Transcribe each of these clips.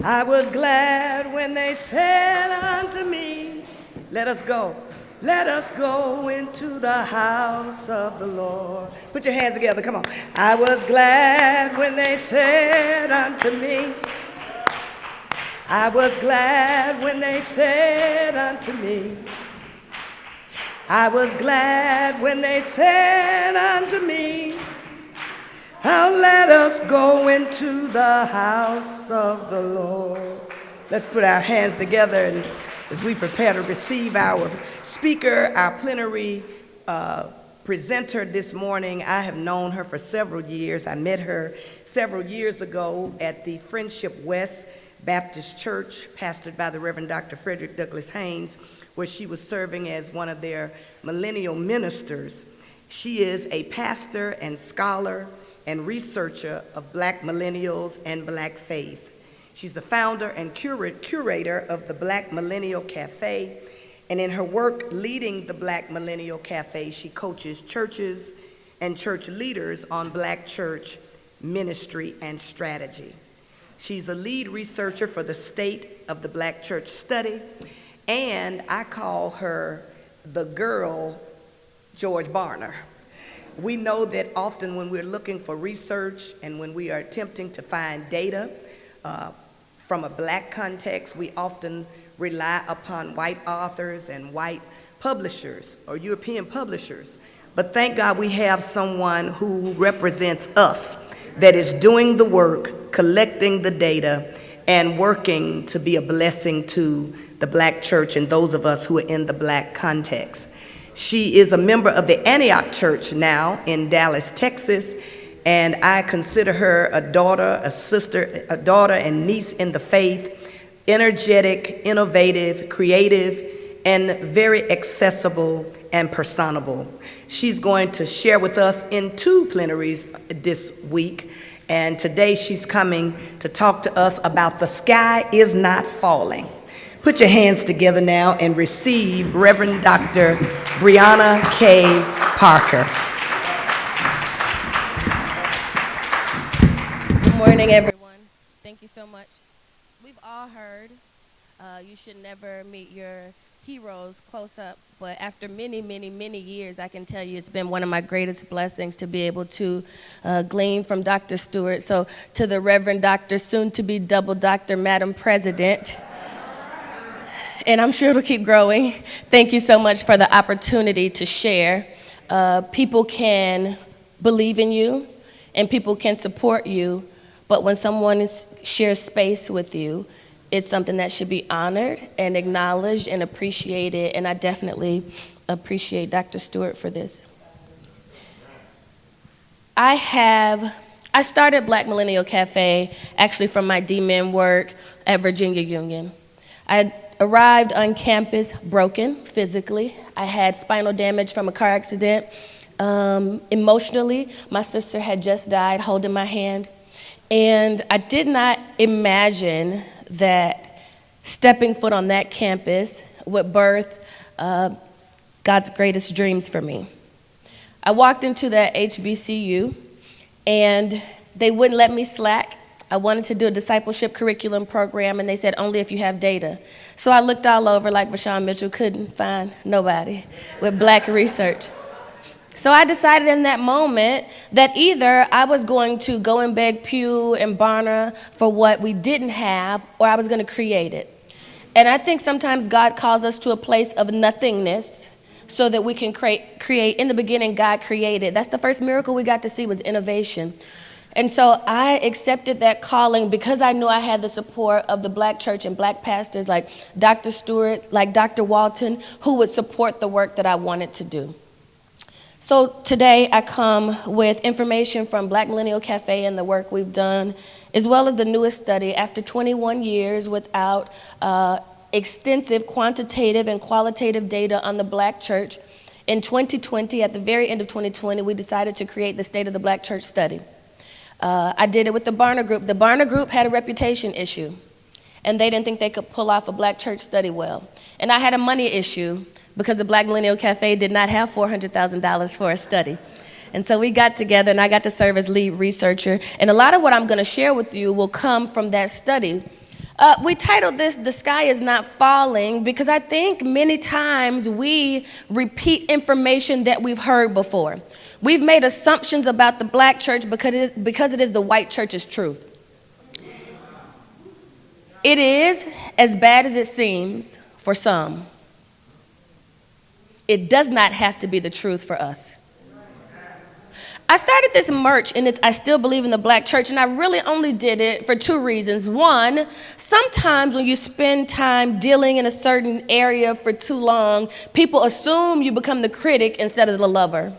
I was glad when they said unto me, let us go. Let us go into the house of the Lord. Put your hands together, come on. I was glad when they said unto me. I was glad when they said unto me. I was glad when they said unto me, now let us go into the house of the Lord. Let's put our hands together and as we prepare to receive our speaker, our plenary presenter this morning. I have known her for several years. I met her several years ago at the Friendship West Baptist Church, pastored by the Rev Dr Frederick Douglass Haynes, where she was serving as one of their millennial ministers. She is a pastor and scholar and researcher of Black millennials and Black faith. She's the founder and curator of the Black Millennial Cafe, and in her work leading the Black Millennial Cafe, she coaches churches and church leaders on Black church ministry and strategy. She's a lead researcher for the State of the Black Church Study, and I call her the girl George Barner. We know that often when we're looking for research and when we are attempting to find data from a Black context, we often rely upon white authors and white publishers or European publishers. But thank God we have someone who represents us, that is doing the work, collecting the data, and working to be a blessing to the Black church and those of us who are in the Black context. She is a member of the Antioch Church now in Dallas, Texas, and I consider her a daughter, a sister, a daughter and niece in the faith, energetic, innovative, creative, and very accessible and personable. She's going to share with us in 2 plenaries this week, and today she's coming to talk to us about The Sky Is Not Falling. Put your hands together now and receive Rev Dr. Brianna K. Parker. Good morning, everyone. Thank you so much. We've all heard you should never meet your heroes close up, but after many, many, many years, I can tell you it's been one of my greatest blessings to be able to glean from Dr. Stewart. So to the Reverend Dr., soon-to-be double Dr., Madam President, and I'm sure it'll keep growing. Thank you so much for the opportunity to share. People can believe in you, and people can support you, but when someone shares space with you, it's something that should be honored and acknowledged and appreciated, and I definitely appreciate Dr. Stewart for this. I started Black Millennial Cafe actually from my D-Min work at Virginia Union. I arrived on campus broken physically. I had spinal damage from a car accident. Emotionally, my sister had just died holding my hand, and I did not imagine that stepping foot on that campus would birth God's greatest dreams for me. I walked into that HBCU and they wouldn't let me slack. I wanted to do a discipleship curriculum program and they said only if you have data. So I looked all over like Vashawn Mitchell, couldn't find nobody with Black research. So I decided in that moment that either I was going to go and beg Pew and Barna for what we didn't have, or I was going to create it. And I think sometimes God calls us to a place of nothingness so that we can create. In the beginning, God created. That's the first miracle we got to see, was innovation. And so I accepted that calling because I knew I had the support of the Black church and Black pastors like Dr. Stewart, like Dr. Walton, who would support the work that I wanted to do. So today I come with information from Black Millennial Cafe and the work we've done, as well as the newest study. After 21 years without extensive quantitative and qualitative data on the Black church, in 2020, at the very end of 2020, we decided to create the State of the Black Church study. I did it with the Barna Group. The Barna Group had a reputation issue, and they didn't think they could pull off a Black church study well. And I had a money issue, because the Black Millennial Cafe did not have $400,000 for a study. And so we got together and I got to serve as lead researcher. And a lot of what I'm gonna share with you will come from that study. We titled this, "The Sky Is Not Falling," because I think many times we repeat information that we've heard before. We've made assumptions about the black church because it is the white church's truth. It is as bad as it seems for some. It does not have to be the truth for us. I started this merch, and it's "I Still Believe in the Black Church," and I really only did it for two reasons. One, sometimes when you spend time dealing in a certain area for too long, people assume you become the critic instead of the lover.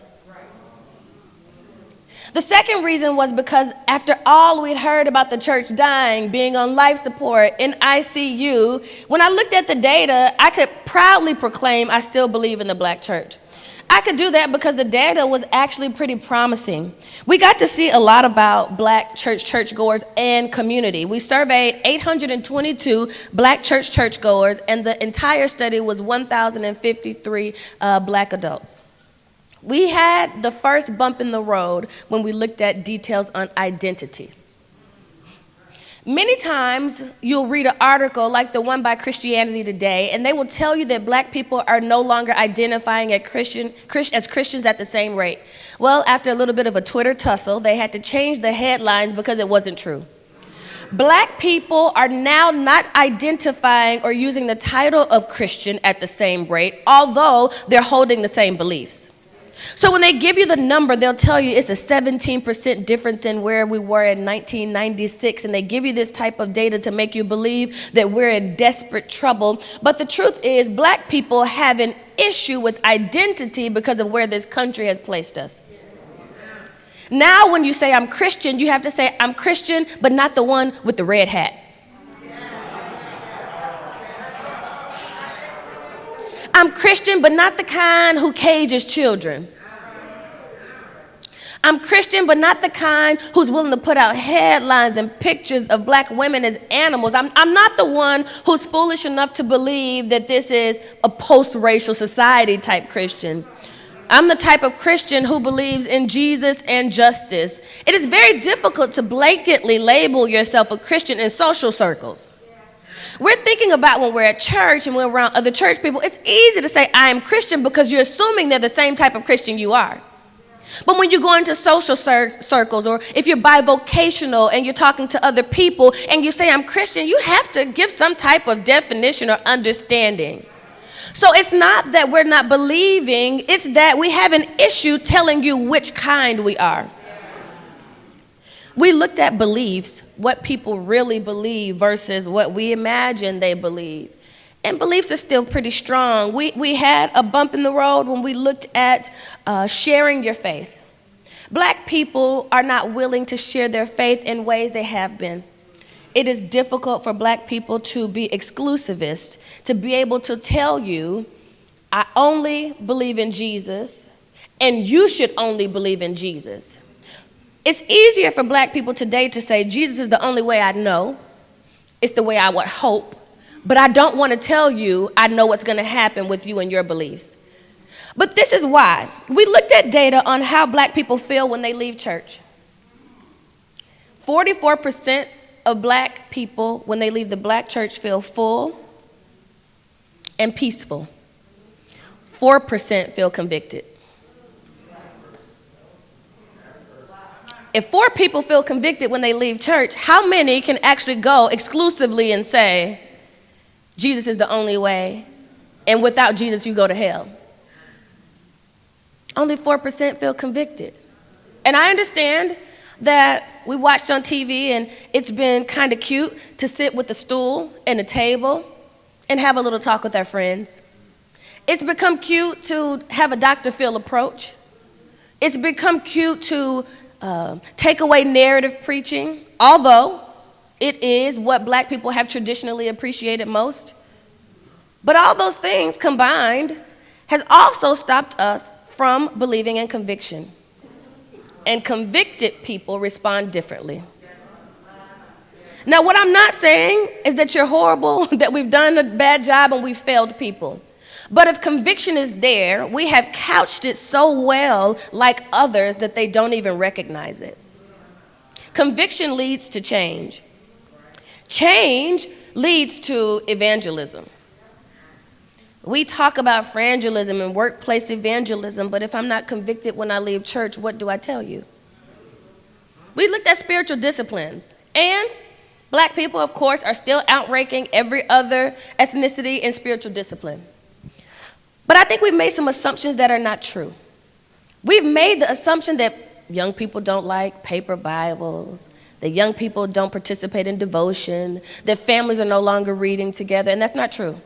The second reason was because after all we'd heard about the church dying, being on life support, in ICU, when I looked at the data, I could proudly proclaim I still believe in the black church. I could do that because the data was actually pretty promising. We got to see a lot about black churchgoers and community. We surveyed 822 black churchgoers, and the entire study was 1,053 black adults. We had the first bump in the road when we looked at details on identity. Many times you'll read an article like the one by Christianity Today, and they will tell you that black people are no longer identifying as Christians at the same rate. Well, after a little bit of a Twitter tussle, they had to change the headlines because it wasn't true. Black people are now not identifying or using the title of Christian at the same rate, although they're holding the same beliefs. So when they give you the number, they'll tell you it's a 17% difference in where we were in 1996, and they give you this type of data to make you believe that we're in desperate trouble. But the truth is, black people have an issue with identity because of where this country has placed us. Now when you say I'm Christian, you have to say I'm Christian, but not the one with the red hat. I'm Christian, but not the kind who cages children. I'm Christian, but not the kind who's willing to put out headlines and pictures of black women as animals. I'm not the one who's foolish enough to believe that this is a post-racial society type Christian. I'm the type of Christian who believes in Jesus and justice. It is very difficult to blanketly label yourself a Christian in social circles. We're thinking about when we're at church and we're around other church people, it's easy to say I am Christian because you're assuming they're the same type of Christian you are. But when you go into social circles, or if you're bivocational and you're talking to other people and you say I'm Christian, you have to give some type of definition or understanding. So it's not that we're not believing, it's that we have an issue telling you which kind we are. We looked at beliefs, what people really believe versus what we imagine they believe. And beliefs are still pretty strong. We had a bump in the road when we looked at sharing your faith. Black people are not willing to share their faith in ways they have been. It is difficult for black people to be exclusivist, to be able to tell you, I only believe in Jesus, and you should only believe in Jesus. It's easier for black people today to say, Jesus is the only way I know. It's the way I would hope. But I don't want to tell you I know what's going to happen with you and your beliefs. But this is why. We looked at data on how black people feel when they leave church. 44% of black people, when they leave the black church, feel full and peaceful. 4% feel convicted. If 4 people feel convicted when they leave church, how many can actually go exclusively and say, Jesus is the only way, and without Jesus you go to hell? Only 4% feel convicted. And I understand that we watched on TV and it's been kind of cute to sit with a stool and a table and have a little talk with our friends. It's become cute to have a Dr. Phil approach. It's become cute to take away narrative preaching, although it is what black people have traditionally appreciated most. But all those things combined has also stopped us from believing in conviction. And convicted people respond differently. Now, what I'm not saying is that you're horrible, that we've done a bad job and we've failed people. But if conviction is there, we have couched it so well like others that they don't even recognize it. Conviction leads to change. Change leads to evangelism. We talk about evangelism and workplace evangelism, but if I'm not convicted when I leave church, what do I tell you? We looked at spiritual disciplines, and black people, of course, are still outranking every other ethnicity in spiritual discipline. But I think we've made some assumptions that are not true. We've made the assumption that young people don't like paper Bibles, that young people don't participate in devotion, that families are no longer reading together, and that's not true.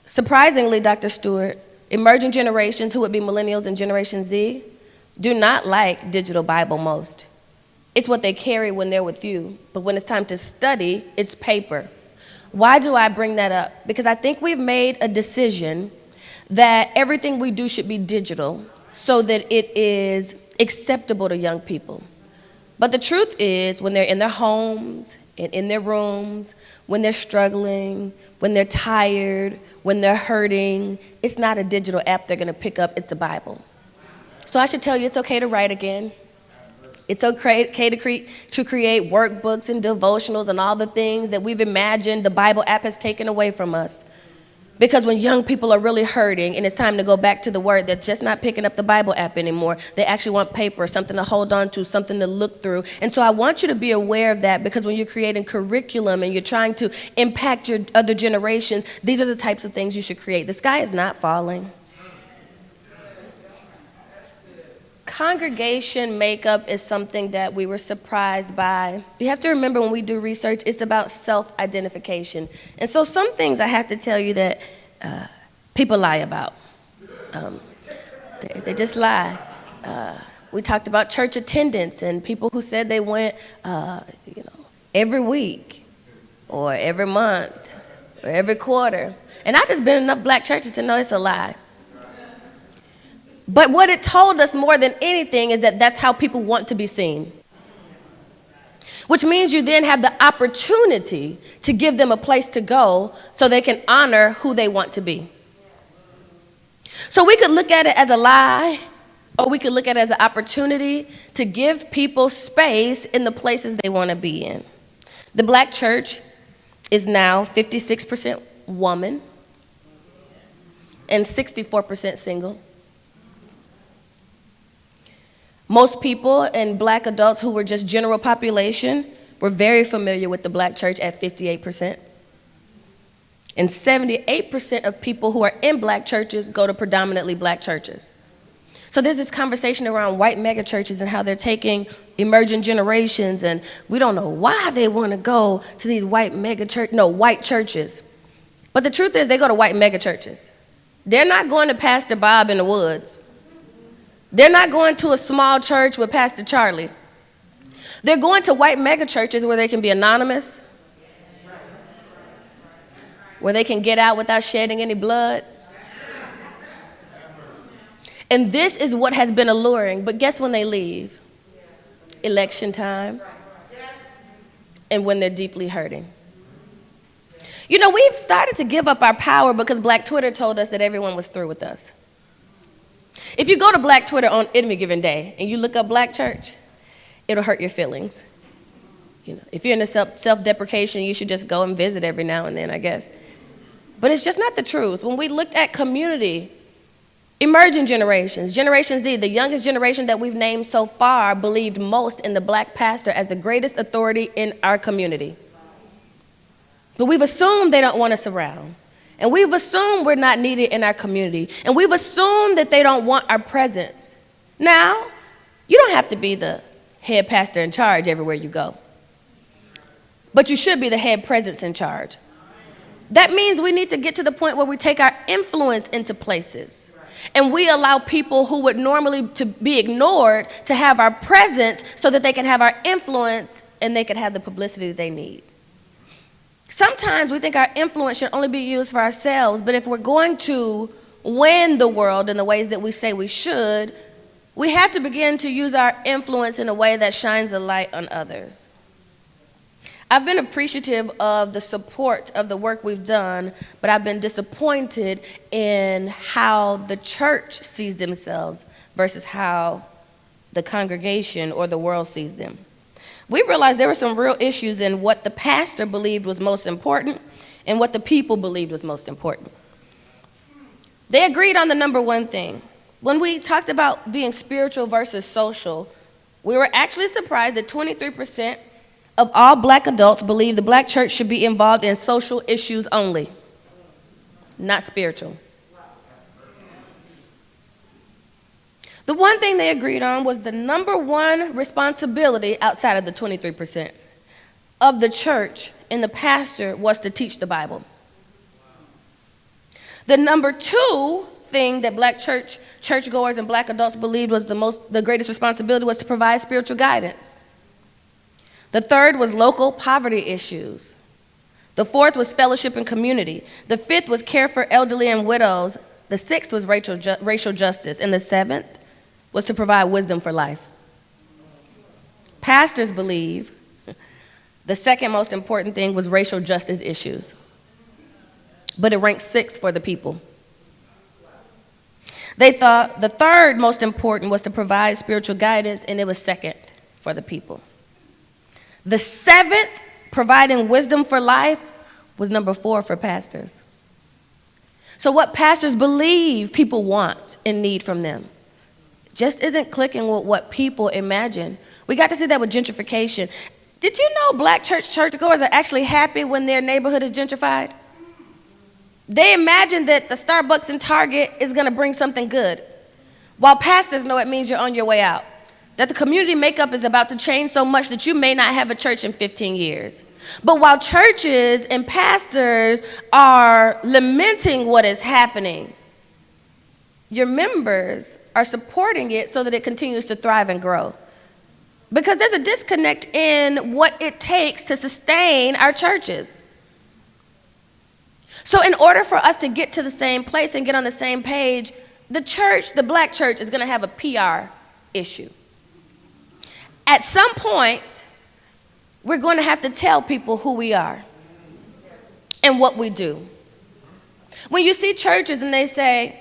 Surprisingly, Dr. Stewart, emerging generations, who would be millennials and Generation Z, do not like digital Bible most. It's what they carry when they're with you, but when it's time to study, it's paper. Why do I bring that up? Because I think we've made a decision that everything we do should be digital so that it is acceptable to young people. But the truth is, when they're in their homes and in their rooms, when they're struggling, when they're tired, when they're hurting, it's not a digital app they're going to pick up, it's a Bible. So I should tell you, it's okay to write again. It's okay to create workbooks and devotionals and all the things that we've imagined the Bible app has taken away from us. Because when young people are really hurting and it's time to go back to the Word, they're just not picking up the Bible app anymore. They actually want paper, something to hold on to, something to look through. And so I want you to be aware of that, because when you're creating curriculum and you're trying to impact your other generations, these are the types of things you should create. The sky is not falling. Congregation makeup is something that we were surprised by. You have to remember, when we do research, it's about self-identification. And so some things I have to tell you that people lie about. They just lie. We talked about church attendance and people who said they went every week or every month or every quarter. And I've just been in enough black churches to know it's a lie. But what it told us more than anything is that that's how people want to be seen. Which means you then have the opportunity to give them a place to go so they can honor who they want to be. So we could look at it as a lie, or we could look at it as an opportunity to give people space in the places they want to be in. The black church is now 56% woman and 64% single. Most people and black adults who were just general population were very familiar with the black church at 58%. And 78% of people who are in black churches go to predominantly black churches. So there's this conversation around white megachurches and how they're taking emerging generations, and we don't know why they want to go to these white churches. But the truth is, they go to white megachurches. They're not going to Pastor Bob in the woods. They're not going to a small church with Pastor Charlie. They're going to white megachurches where they can be anonymous, where they can get out without shedding any blood. And this is what has been alluring. But guess when they leave? Election time, and when they're deeply hurting. You know, we've started to give up our power because Black Twitter told us that everyone was through with us. If you go to Black Twitter on any given day and you look up black church, it'll hurt your feelings. You know, if you're into self-deprecation, you should just go and visit every now and then, I guess. But it's just not the truth. When we looked at community, emerging generations, Generation Z, the youngest generation that we've named so far, believed most in the black pastor as the greatest authority in our community. But we've assumed they don't want us around. And we've assumed we're not needed in our community. And we've assumed that they don't want our presence. Now, you don't have to be the head pastor in charge everywhere you go. But you should be the head presence in charge. That means we need to get to the point where we take our influence into places. And we allow people who would normally to be ignored to have our presence so that they can have our influence and they can have the publicity that they need. Sometimes we think our influence should only be used for ourselves, but if we're going to win the world in the ways that we say we should, we have to begin to use our influence in a way that shines a light on others. I've been appreciative of the support of the work we've done, but I've been disappointed in how the church sees themselves versus how the congregation or the world sees them. we realized there were some real issues in what the pastor believed was most important and what the people believed was most important. They agreed on the number one thing. When we talked about being spiritual versus social, we were actually surprised that 23% of all black adults believe the black church should be involved in social issues only, not spiritual. The one thing they agreed on was the number one responsibility outside of the 23% of the church and the pastor was to teach the Bible. The number two thing that black churchgoers and black adults believed was the greatest responsibility was to provide spiritual guidance. The third was local poverty issues. The fourth was fellowship and community. The fifth was care for elderly and widows. The sixth was racial justice. And the seventh was to provide wisdom for life. Pastors believe the second most important thing was racial justice issues, but it ranked sixth for the people. They thought the third most important was to provide spiritual guidance, and it was second for the people. The seventh, providing wisdom for life, was number 4 for pastors. So what pastors believe people want and need from them just isn't clicking with what people imagine. We got to see that with gentrification. Did you know black churchgoers are actually happy when their neighborhood is gentrified? They imagine that the Starbucks and Target is going to bring something good, while pastors know it means you're on your way out. That the community makeup is about to change so much that you may not have a church in 15 years. But while churches and pastors are lamenting what is happening, your members are supporting it so that it continues to thrive and grow. Because there's a disconnect in what it takes to sustain our churches. So in order for us to get to the same place and get on the same page, the church, the black church, is going to have a PR issue. At some point, we're going to have to tell people who we are and what we do. When you see churches and they say,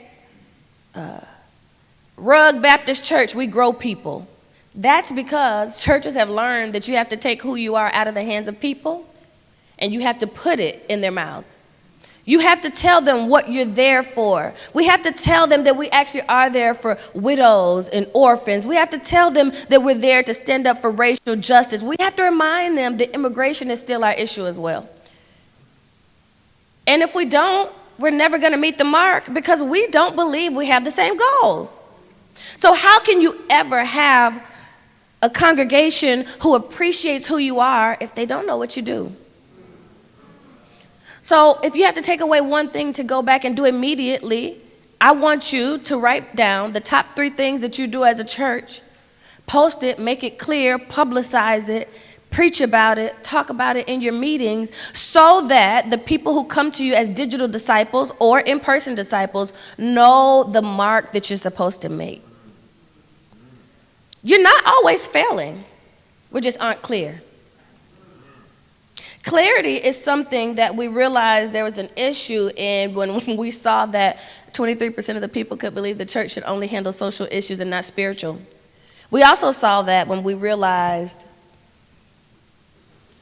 Rug Baptist Church, we grow people. That's because churches have learned that you have to take who you are out of the hands of people and you have to put it in their mouths. You have to tell them what you're there for. We have to tell them that we actually are there for widows and orphans. We have to tell them that we're there to stand up for racial justice. We have to remind them that immigration is still our issue as well. And if we don't, we're never going to meet the mark because we don't believe we have the same goals. So how can you ever have a congregation who appreciates who you are if they don't know what you do? So if you have to take away one thing to go back and do immediately, I want you to write down the top 3 things that you do as a church, post it, make it clear, publicize it, preach about it, talk about it in your meetings so that the people who come to you as digital disciples or in-person disciples know the mark that you're supposed to make. You're not always failing. We just aren't clear. Clarity is something that we realized there was an issue in when we saw that 23% of the people could believe the church should only handle social issues and not spiritual. We also saw that when we realized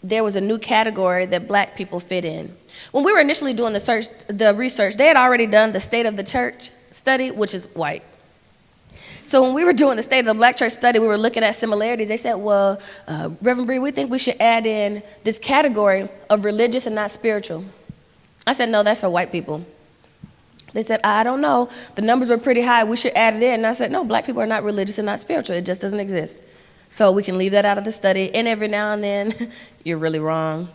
there was a new category that black people fit in. When we were initially doing the research, they had already done the state of the church study, which is white. So when we were doing the state of the black church study, we were looking at similarities. They said, well, Reverend Bree, we think we should add in this category of religious and not spiritual. I said, no, that's for white people. They said, I don't know. The numbers were pretty high. We should add it in. And I said, no, black people are not religious and not spiritual. It just doesn't exist. So we can leave that out of the study. And every now and then, you're really wrong.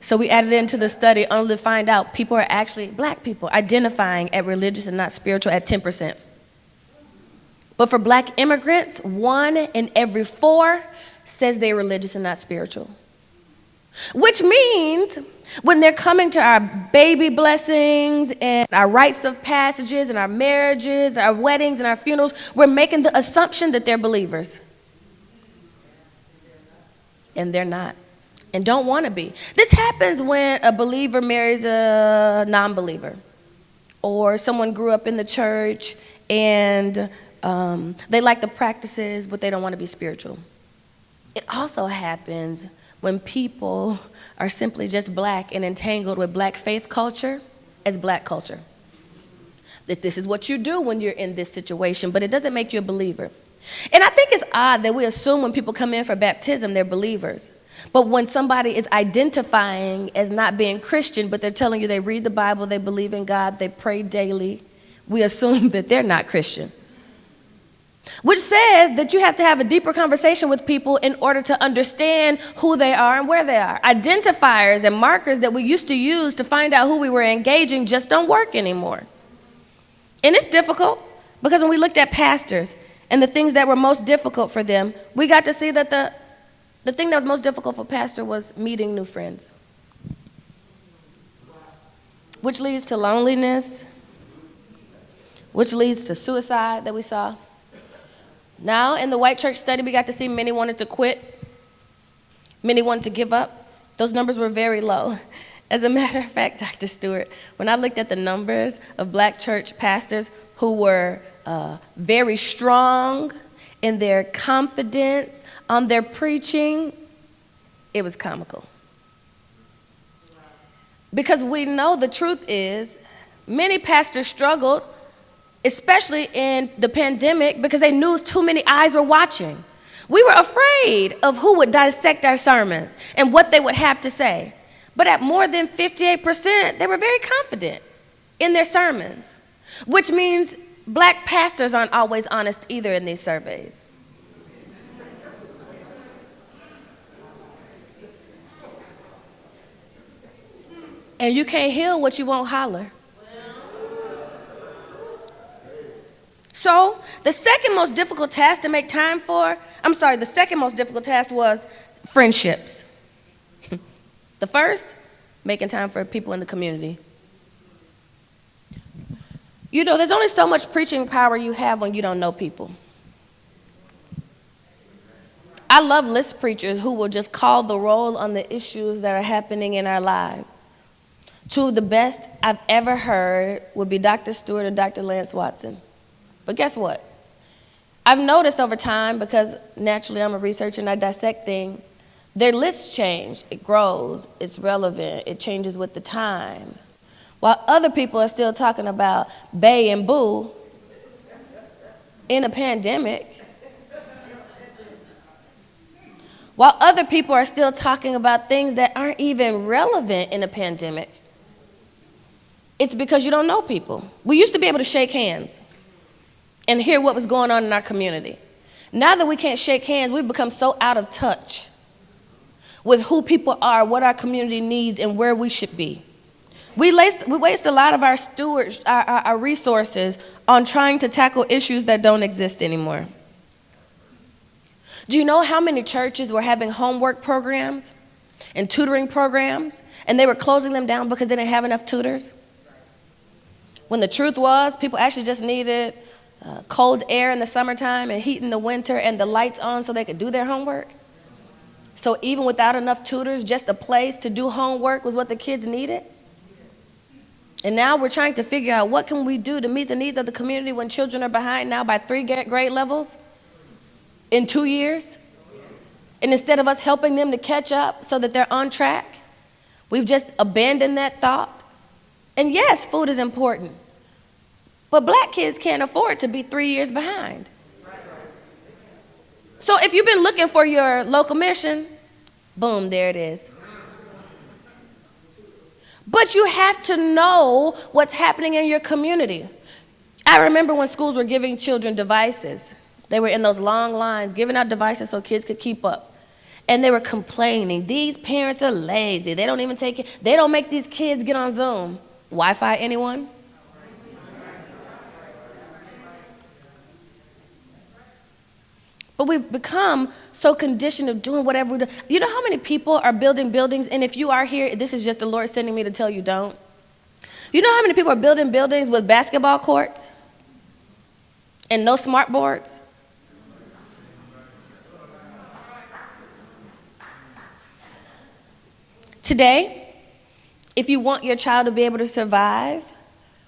So we added it into the study only to find out people are actually, black people, identifying at religious and not spiritual at 10%. But for black immigrants, 1 in every 4 says they're religious and not spiritual. Which means when they're coming to our baby blessings and our rites of passages and our marriages, our weddings and our funerals, we're making the assumption that they're believers. And they're not. And don't want to be. This happens when a believer marries a non-believer. Or someone grew up in the church and they like the practices, but they don't want to be spiritual. It also happens when people are simply just black and entangled with black faith culture as black culture. That this is what you do when you're in this situation, but it doesn't make you a believer. And I think it's odd that we assume when people come in for baptism, they're believers. But when somebody is identifying as not being Christian, but they're telling you they read the Bible, they believe in God, they pray daily, we assume that they're not Christian. Which says that you have to have a deeper conversation with people in order to understand who they are and where they are. Identifiers and markers that we used to use to find out who we were engaging just don't work anymore. And it's difficult because when we looked at pastors and the things that were most difficult for them, we got to see that the thing that was most difficult for pastor was meeting new friends, which leads to loneliness, which leads to suicide that we saw. Now, in the white church study, we got to see many wanted to quit, many wanted to give up. Those numbers were very low. As a matter of fact, Dr. Stewart, when I looked at the numbers of black church pastors who were very strong in their confidence on their preaching, it was comical. Because we know the truth is, many pastors struggled, especially in the pandemic, because they knew too many eyes were watching. We were afraid of who would dissect our sermons and what they would have to say. But at more than 58%, they were very confident in their sermons, which means black pastors aren't always honest either in these surveys. And you can't heal what you won't holler. So the second most difficult task to make time for, the second most difficult task was friendships. The first, making time for people in the community. You know, there's only so much preaching power you have when you don't know people. I love list preachers who will just call the roll on the issues that are happening in our lives. Two of the best I've ever heard would be Dr. Stewart and Dr. Lance Watson. But guess what? I've noticed over time, because naturally I'm a researcher and I dissect things, their lists change. It grows, it's relevant, it changes with the time. While other people are still talking about bae and boo in a pandemic. While other people are still talking about things that aren't even relevant in a pandemic. It's because you don't know people. We used to be able to shake hands and hear what was going on in our community. Now that we can't shake hands, we've become so out of touch with who people are, what our community needs, and where we should be. We waste a lot of our resources on trying to tackle issues that don't exist anymore. Do you know how many churches were having homework programs and tutoring programs, and they were closing them down because they didn't have enough tutors? When the truth was, people actually just needed cold air in the summertime and heat in the winter and the lights on so they could do their homework. So even without enough tutors, just a place to do homework was what the kids needed. And now we're trying to figure out what can we do to meet the needs of the community when children are behind now by 3 grade levels in 2 years. And instead of us helping them to catch up so that they're on track, we've just abandoned that thought. And yes, food is important. But black kids can't afford to be 3 years behind. So if you've been looking for your local mission, boom, there it is. But you have to know what's happening in your community. I remember when schools were giving children devices. They were in those long lines giving out devices so kids could keep up. And they were complaining, these parents are lazy. They don't even take it. They don't make these kids get on Zoom. Wi-Fi, anyone? But we've become so conditioned of doing whatever we do. You know how many people are building buildings? And if you are here, this is just the Lord sending me to tell you don't. You know how many people are building buildings with basketball courts and no smart boards? Today, if you want your child to be able to survive,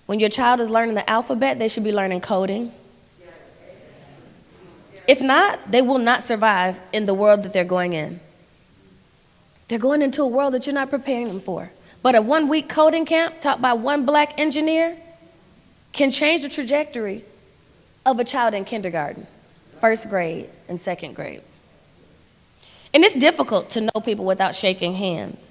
when your child is learning the alphabet, they should be learning coding. If not, they will not survive in the world that they're going in. They're going into a world that you're not preparing them for. But a 1-week coding camp taught by one black engineer can change the trajectory of a child in kindergarten, first grade, and second grade. And it's difficult to know people without shaking hands.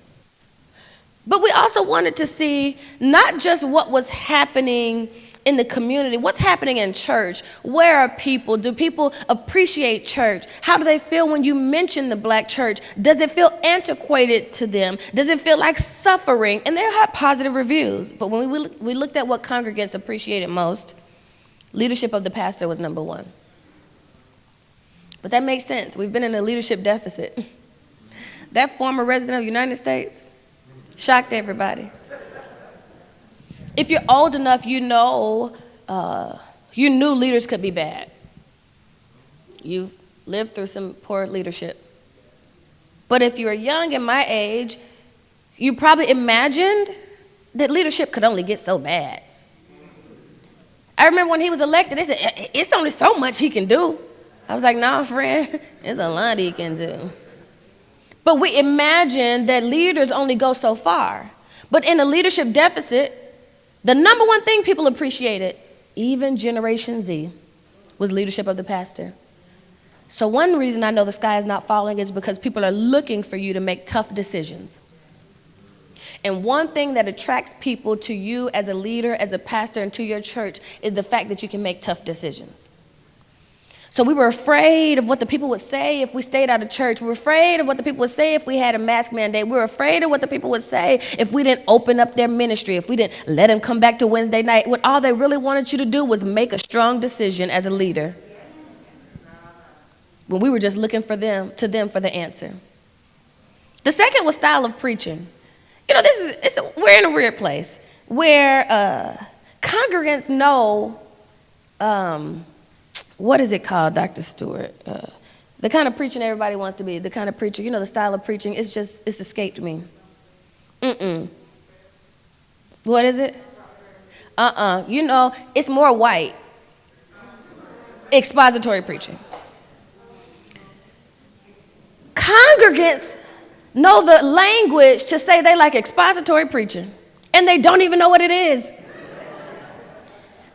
But we also wanted to see not just what was happening in the community, what's happening in church. Where are people? Do people appreciate church? How do they feel when you mention the black church? Does it feel antiquated to them? Does it feel like suffering? And they had positive reviews. But when we looked at what congregants appreciated most, leadership of the pastor was number one. But that makes sense. We've been in a leadership deficit. That former resident of the United States shocked everybody. If you're old enough, you know, you knew leaders could be bad. You've lived through some poor leadership. But if you were young and my age, you probably imagined that leadership could only get so bad. I remember when he was elected, they said, it's only so much he can do. I was like, nah, friend, there's a lot he can do. But we imagine that leaders only go so far. But in a leadership deficit, the number one thing people appreciated, even Generation Z, was leadership of the pastor. So one reason I know the sky is not falling is because people are looking for you to make tough decisions. And one thing that attracts people to you as a leader, as a pastor, and to your church is the fact that you can make tough decisions. So we were afraid of what the people would say if we stayed out of church. We were afraid of what the people would say if we had a mask mandate. We were afraid of what the people would say if we didn't open up their ministry, if we didn't let them come back to Wednesday night. What all they really wanted you to do was make a strong decision as a leader, when we were just looking for them for the answer. The second was style of preaching. You know, we're in a weird place where congregants know, what is it called, Dr. Stewart? The kind of preaching everybody wants to be, the kind of preacher, you know, the style of preaching, it's escaped me. What is it? You know, it's more white. Expository preaching. Congregants know the language to say they like expository preaching, and they don't even know what it is.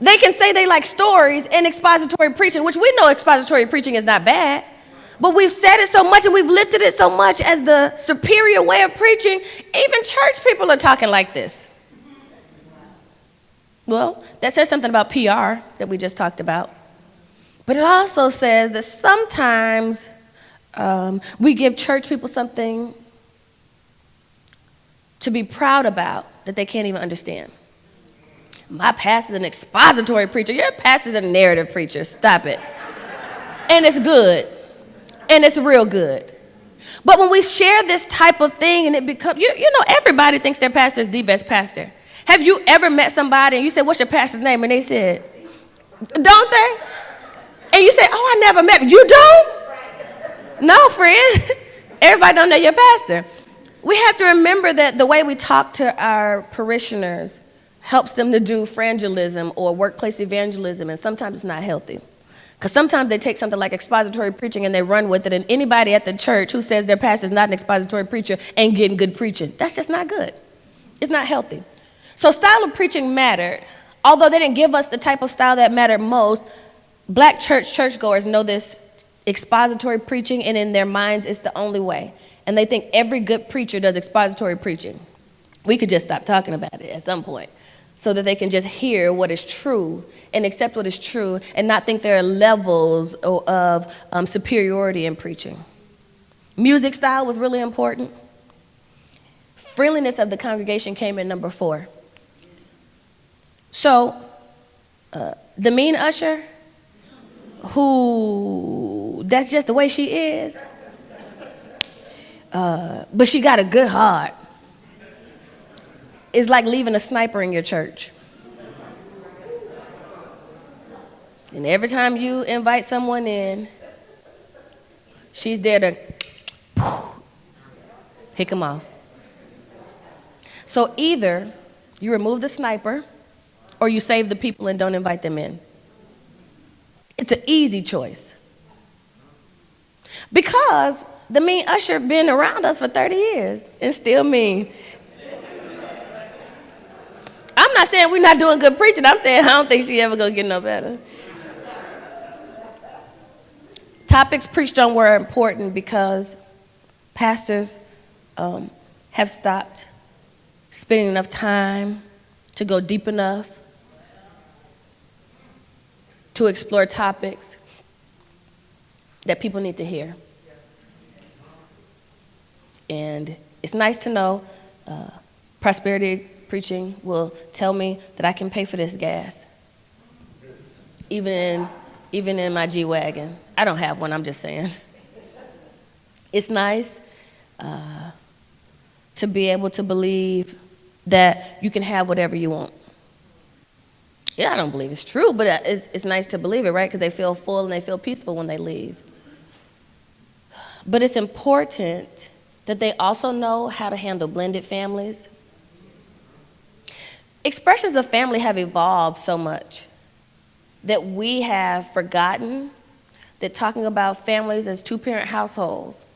They can say they like stories and expository preaching, which we know expository preaching is not bad, but we've said it so much and we've lifted it so much as the superior way of preaching, even church people are talking like this. Well, that says something about PR that we just talked about, but it also says that sometimes we give church people something to be proud about that they can't even understand. My pastor's an expository preacher. Your pastor's a narrative preacher. Stop it. And it's good. And it's real good. But when we share this type of thing and it becomes, you know, everybody thinks their pastor is the best pastor. Have you ever met somebody and you said, what's your pastor's name? And they said, don't they? And you say, oh, I never met him. You don't? No, friend. Everybody don't know your pastor. We have to remember that the way we talk to our parishioners helps them to do frangelism or workplace evangelism, and sometimes it's not healthy. Because sometimes they take something like expository preaching and they run with it, and anybody at the church who says their pastor is not an expository preacher ain't getting good preaching. That's just not good. It's not healthy. So style of preaching mattered. Although they didn't give us the type of style that mattered most, black churchgoers know this expository preaching, and in their minds it's the only way. And they think every good preacher does expository preaching. We could just stop talking about it at some point, so that they can just hear what is true and accept what is true and not think there are levels of superiority in preaching. Music style was really important. Friendliness of the congregation came in number 4. So the mean usher, who that's just the way she is, but she got a good heart, is like leaving a sniper in your church. And every time you invite someone in, she's there to pick them off. So either you remove the sniper or you save the people and don't invite them in. It's an easy choice. Because the mean usher been around us for 30 years and still mean. I'm not saying we're not doing good preaching. I'm saying I don't think she ever gonna get no better. Topics preached on were important because pastors have stopped spending enough time to go deep enough to explore topics that people need to hear. And it's nice to know prosperity preaching will tell me that I can pay for this gas, even in my G-Wagon. I don't have one, I'm just saying. It's nice to be able to believe that you can have whatever you want. Yeah, I don't believe it's true, but it's nice to believe it, right? Because they feel full and they feel peaceful when they leave. But it's important that they also know how to handle blended families. Expressions of family have evolved so much that we have forgotten that talking about families as two-parent households.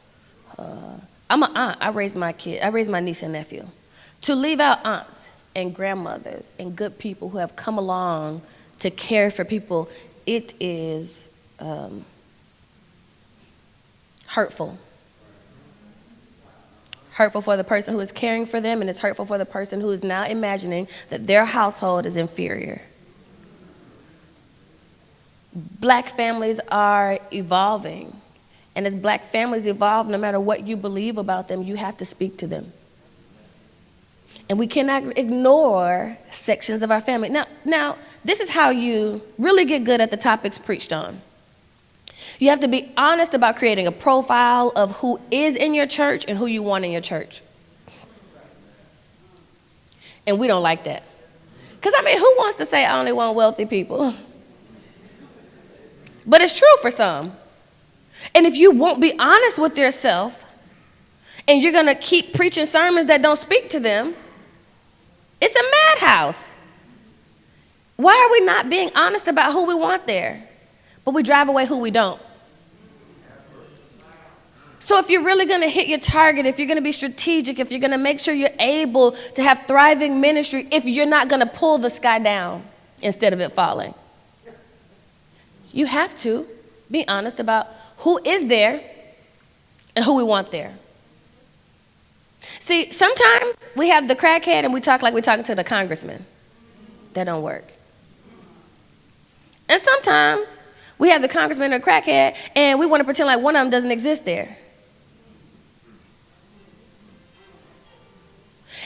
I'm an aunt. I raised my niece and nephew. To leave out aunts and grandmothers and good people who have come along to care for people, it is hurtful. Hurtful for the person who is caring for them, and it's hurtful for the person who is now imagining that their household is inferior. Black families are evolving, and as black families evolve, no matter what you believe about them, you have to speak to them. And we cannot ignore sections of our family. Now, this is how you really get good at the topics preached on. You have to be honest about creating a profile of who is in your church and who you want in your church. And we don't like that. Because, who wants to say I only want wealthy people? But it's true for some. And if you won't be honest with yourself and you're going to keep preaching sermons that don't speak to them, it's a madhouse. Why are we not being honest about who we want there? But we drive away who we don't. So if you're really going to hit your target, if you're going to be strategic, if you're going to make sure you're able to have thriving ministry, if you're not going to pull the sky down instead of it falling, you have to be honest about who is there and who we want there. See, sometimes we have the crackhead and we talk like we're talking to the congressman. That don't work. And sometimes we have the congressman or crackhead and we want to pretend like one of them doesn't exist there.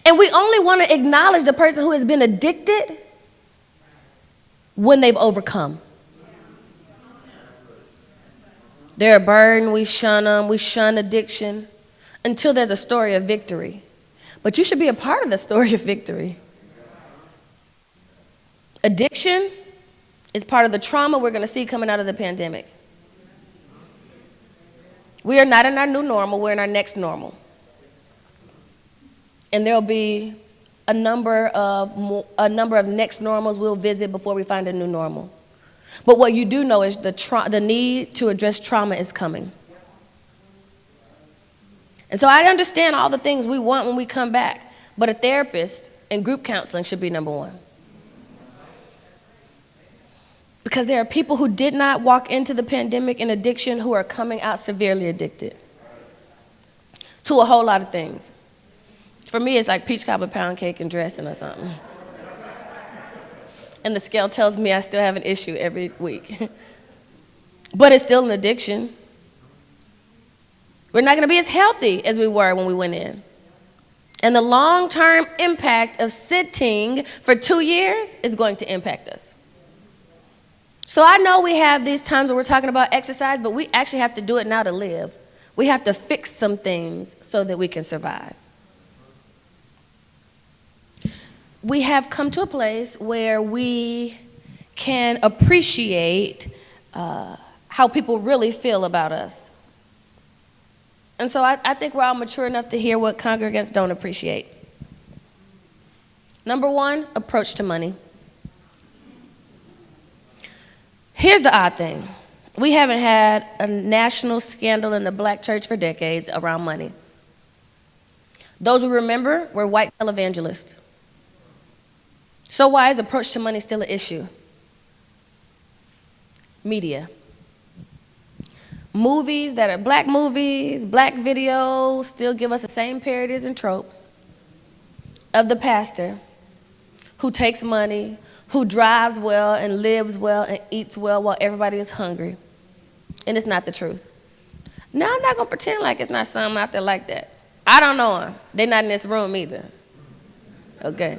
And we only want to acknowledge the person who has been addicted when they've overcome. They're a burden, we shun them, we shun addiction until there's a story of victory. But you should be a part of the story of victory. Addiction is part of the trauma we're going to see coming out of the pandemic. We are not in our new normal, we're in our next normal. And there'll be a number of next normals we'll visit before we find a new normal. But what you do know is the need to address trauma is coming. And so I understand all the things we want when we come back, but a therapist and group counseling should be number one. Because there are people who did not walk into the pandemic in addiction who are coming out severely addicted to a whole lot of things. For me, it's like peach cobbler, pound cake, and dressing or something. And the scale tells me I still have an issue every week. But it's still an addiction. We're not going to be as healthy as we were when we went in. And the long-term impact of sitting for 2 years is going to impact us. So I know we have these times where we're talking about exercise, but we actually have to do it now to live. We have to fix some things so that we can survive. We have come to a place where we can appreciate how people really feel about us. And so I think we're all mature enough to hear what congregants don't appreciate. Number one, approach to money. Here's the odd thing. We haven't had a national scandal in the black church for decades around money. Those we remember were white televangelists. So why is approach to money still an issue? Media. Movies that are black movies, black videos, still give us the same parodies and tropes of the pastor who takes money, who drives well and lives well and eats well while everybody is hungry. And it's not the truth. Now, I'm not going to pretend like it's not something out there like that. I don't know them. They're not in this room either. Okay?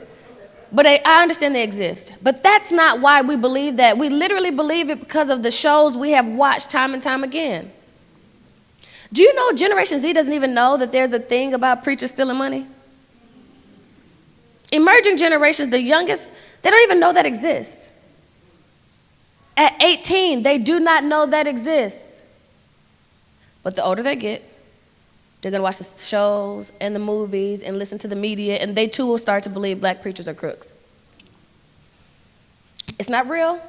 But I understand they exist. But that's not why we believe that. We literally believe it because of the shows we have watched time and time again. Do you know Generation Z doesn't even know that there's a thing about preachers stealing money? Emerging generations, the youngest, they don't even know that exists. At 18, they do not know that exists. But the older they get, they're going to watch the shows and the movies and listen to the media, and they too will start to believe black preachers are crooks. It's not real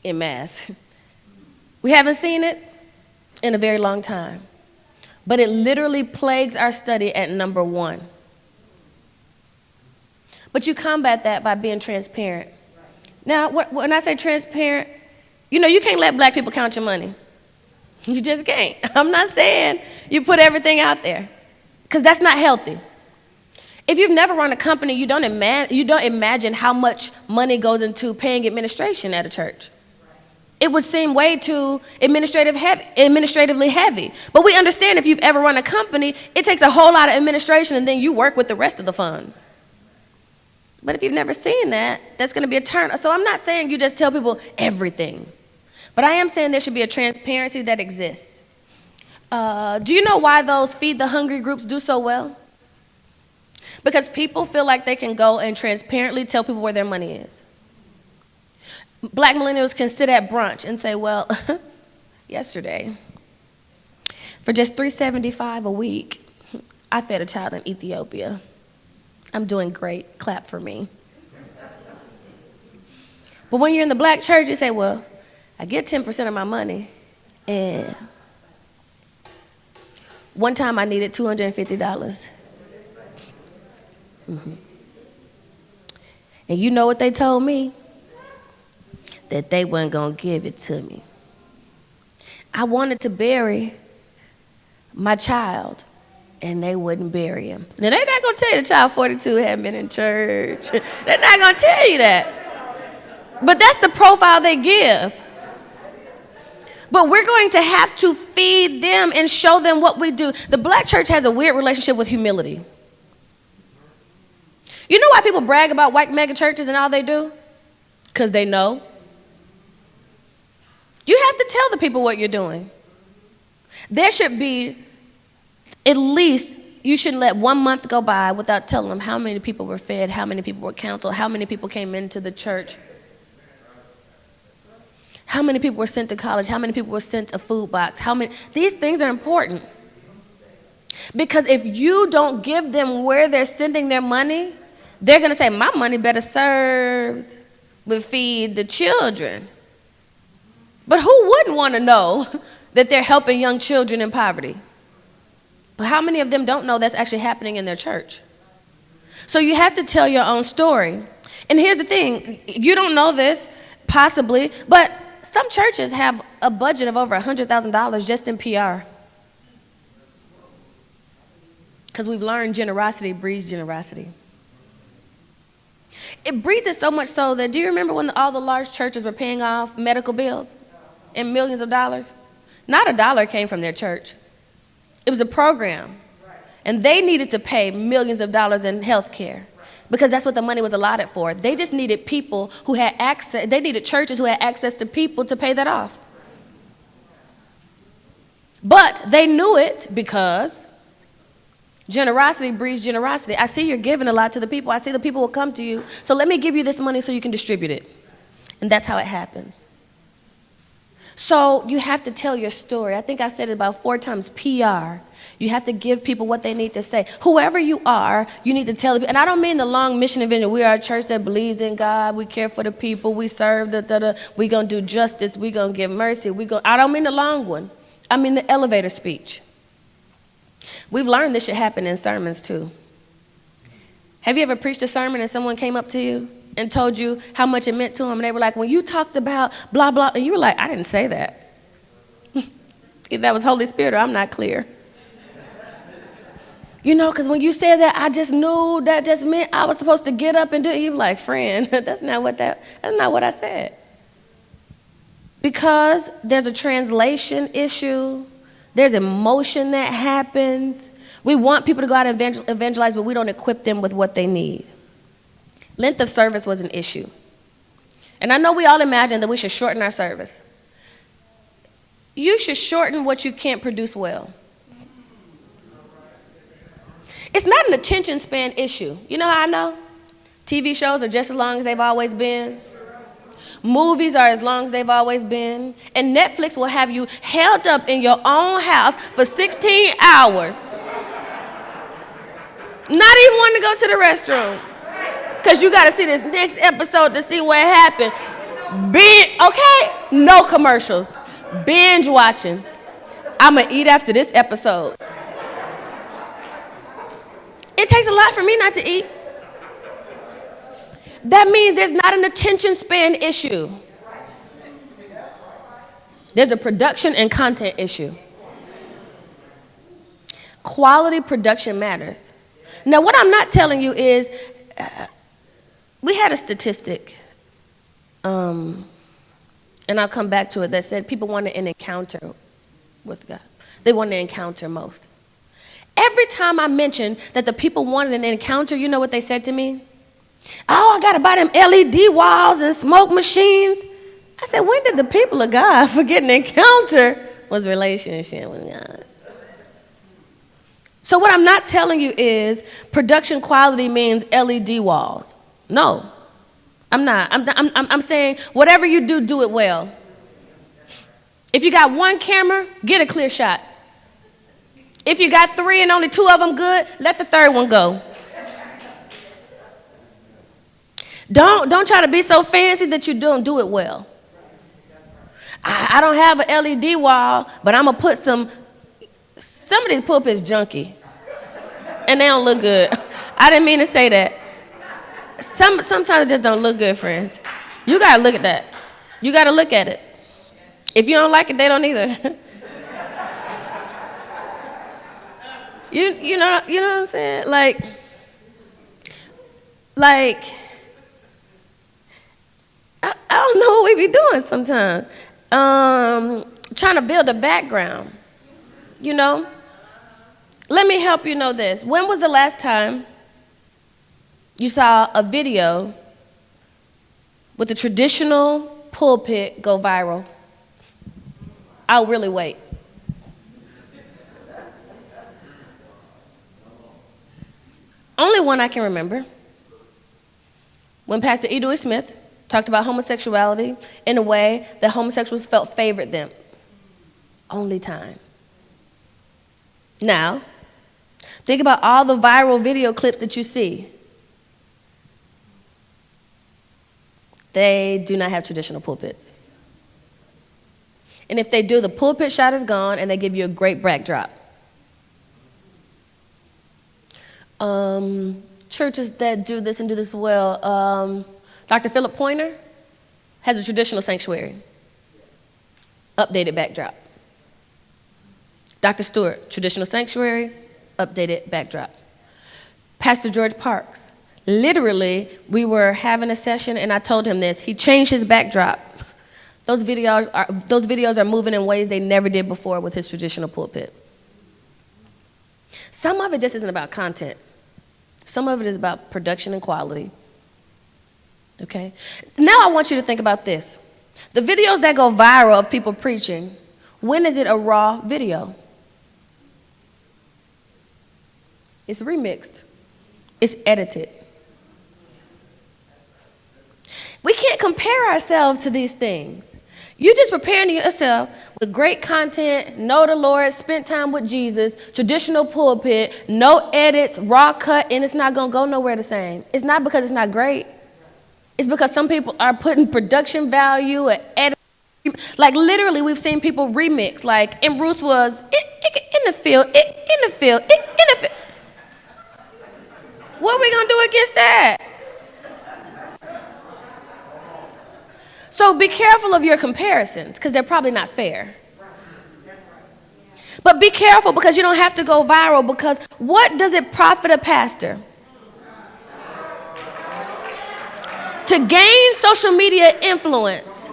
en masse. We haven't seen it in a very long time. But it literally plagues our study at number 1. But you combat that by being transparent. Now, when I say transparent, you know, you can't let black people count your money. You just can't. I'm not saying you put everything out there, because that's not healthy. If you've never run a company, you don't imagine how much money goes into paying administration at a church. It would seem way too administratively heavy. But we understand if you've ever run a company, it takes a whole lot of administration, and then you work with the rest of the funds. But if you've never seen that, that's going to be a turn. So I'm not saying you just tell people everything. But I am saying there should be a transparency that exists. Do you know why those Feed the Hungry groups do so well? Because people feel like they can go and transparently tell people where their money is. Black millennials can sit at brunch and say, well, yesterday, for just $3.75 a week, I fed a child in Ethiopia. I'm doing great. Clap for me. But when you're in the black church, you say, well, I get 10% of my money, and one time I needed $250. Mm-hmm. And you know what they told me? That they weren't going to give it to me. I wanted to bury my child, and they wouldn't bury him. Now, they're not going to tell you the child 42 hadn't been in church. They're not going to tell you that. But that's the profile they give. But we're going to have to feed them and show them what we do. The black church has a weird relationship with humility. You know why people brag about white mega churches and all they do? Because they know. You have to tell the people what you're doing. There should be, at least, you shouldn't let 1 month go by without telling them how many people were fed, how many people were counseled, how many people came into the church. How many people were sent to college? How many people were sent a food box? These things are important. Because if you don't give them where they're sending their money, they're going to say, my money better served with feed the children. But who wouldn't want to know that they're helping young children in poverty? But how many of them don't know that's actually happening in their church? So you have to tell your own story. And here's the thing, you don't know this, possibly, but some churches have a budget of over $100,000 just in PR. Because we've learned generosity breeds generosity. It breeds it so much so that, do you remember when all the large churches were paying off medical bills in millions of dollars? Not a dollar came from their church. It was a program. And they needed to pay millions of dollars in health care, because that's what the money was allotted for. They just needed people who had access. They needed churches who had access to people to pay that off. But they knew it because generosity breeds generosity. I see you're giving a lot to the people. I see the people will come to you. So let me give you this money so you can distribute it. And that's how it happens. So you have to tell your story. I think I said it about 4 times, PR. You have to give people what they need to say. Whoever you are, you need to tell people. And I don't mean the long mission and vision. We are a church that believes in God. We care for the people. We serve. We're going to do justice. We're going to give mercy. I don't mean the long one. I mean the elevator speech. We've learned this should happen in sermons too. Have you ever preached a sermon and someone came up to you and told you how much it meant to them? And they were like, when you talked about blah, blah, and you were like, I didn't say that. If that was Holy Spirit or I'm not clear. You know, because when you said that, I just knew that just meant I was supposed to get up and do it. You were like, friend, that's not what I said. Because there's a translation issue. There's emotion that happens. We want people to go out and evangelize, but we don't equip them with what they need. Length of service was an issue. And I know we all imagine that we should shorten our service. You should shorten what you can't produce well. It's not an attention span issue. You know how I know? TV shows are just as long as they've always been. Movies are as long as they've always been. And Netflix will have you held up in your own house for 16 hours. Not even wanting to go to the restroom. Because you got to see this next episode to see what happened. Okay? No commercials. Binge watching. I'm going to eat after this episode. It takes a lot for me not to eat. That means there's not an attention span issue. There's a production and content issue. Quality production matters. Now, what I'm not telling you is, we had a statistic, and I'll come back to it, that said people wanted an encounter with God. They wanted an encounter most. Every time I mentioned that the people wanted an encounter, you know what they said to me? Oh, I got to buy them LED walls and smoke machines. I said, when did the people of God forget an encounter was relationship with God? So what I'm not telling you is production quality means LED walls. No, I'm not. I'm saying whatever you do, do it well. If you got one camera, get a clear shot. If you got 3 and only 2 of them good, let the 3rd one go. Don't try to be so fancy that you don't do it well. I don't have an LED wall, but I'm going to put some of these pulpits junky. And they don't look good. I didn't mean to say that. Sometimes it just don't look good, friends. You got to look at that. You got to look at it. If you don't like it, they don't either. You know what I'm saying? Like I don't know what we be doing sometimes. Trying to build a background, you know? Let me help you know this. When was the last time you saw a video with the traditional pulpit go viral? I'll really wait. Only one I can remember. When Pastor E. Dewey Smith talked about homosexuality in a way that homosexuals felt favored them. Only time. Now, think about all the viral video clips that you see. They do not have traditional pulpits. And if they do, the pulpit shot is gone and they give you a great backdrop. Churches that do this and do this well, Dr. Philip Pointer has a traditional sanctuary, updated backdrop. Dr. Stewart, traditional sanctuary, updated backdrop. Pastor George Parks, literally, we were having a session and I told him this. He changed his backdrop. Those videos are moving in ways they never did before with his traditional pulpit. Some of it just isn't about content. Some of it is about production and quality. Okay? Now I want you to think about this. The videos that go viral of people preaching, when is it a raw video? It's remixed. It's edited. We can't compare ourselves to these things. You just preparing yourself with great content, know the Lord, spent time with Jesus, traditional pulpit, no edits, raw cut, and it's not going to go nowhere the same. It's not because it's not great. It's because some people are putting production value and edit. Like literally we've seen people remix, like, and Ruth was in the field. What are we going to do against that? So be careful of your comparisons because they're probably not fair. But be careful because you don't have to go viral, because what does it profit a pastor? To gain social media influence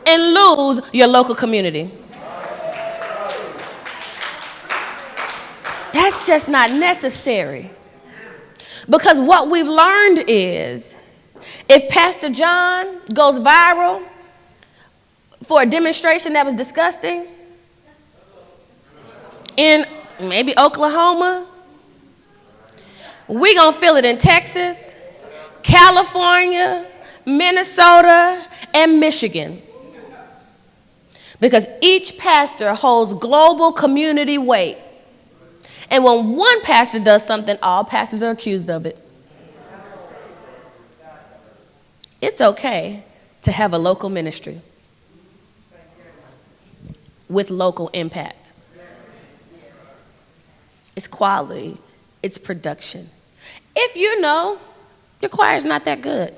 and lose your local community. That's just not necessary. Because what we've learned is, if Pastor John goes viral for a demonstration that was disgusting in maybe Oklahoma, we're going to feel it in Texas, California, Minnesota, and Michigan. Because each pastor holds global community weight. And when one pastor does something, all pastors are accused of it. It's okay to have a local ministry with local impact. It's quality, it's production. If you know your choir's not that good,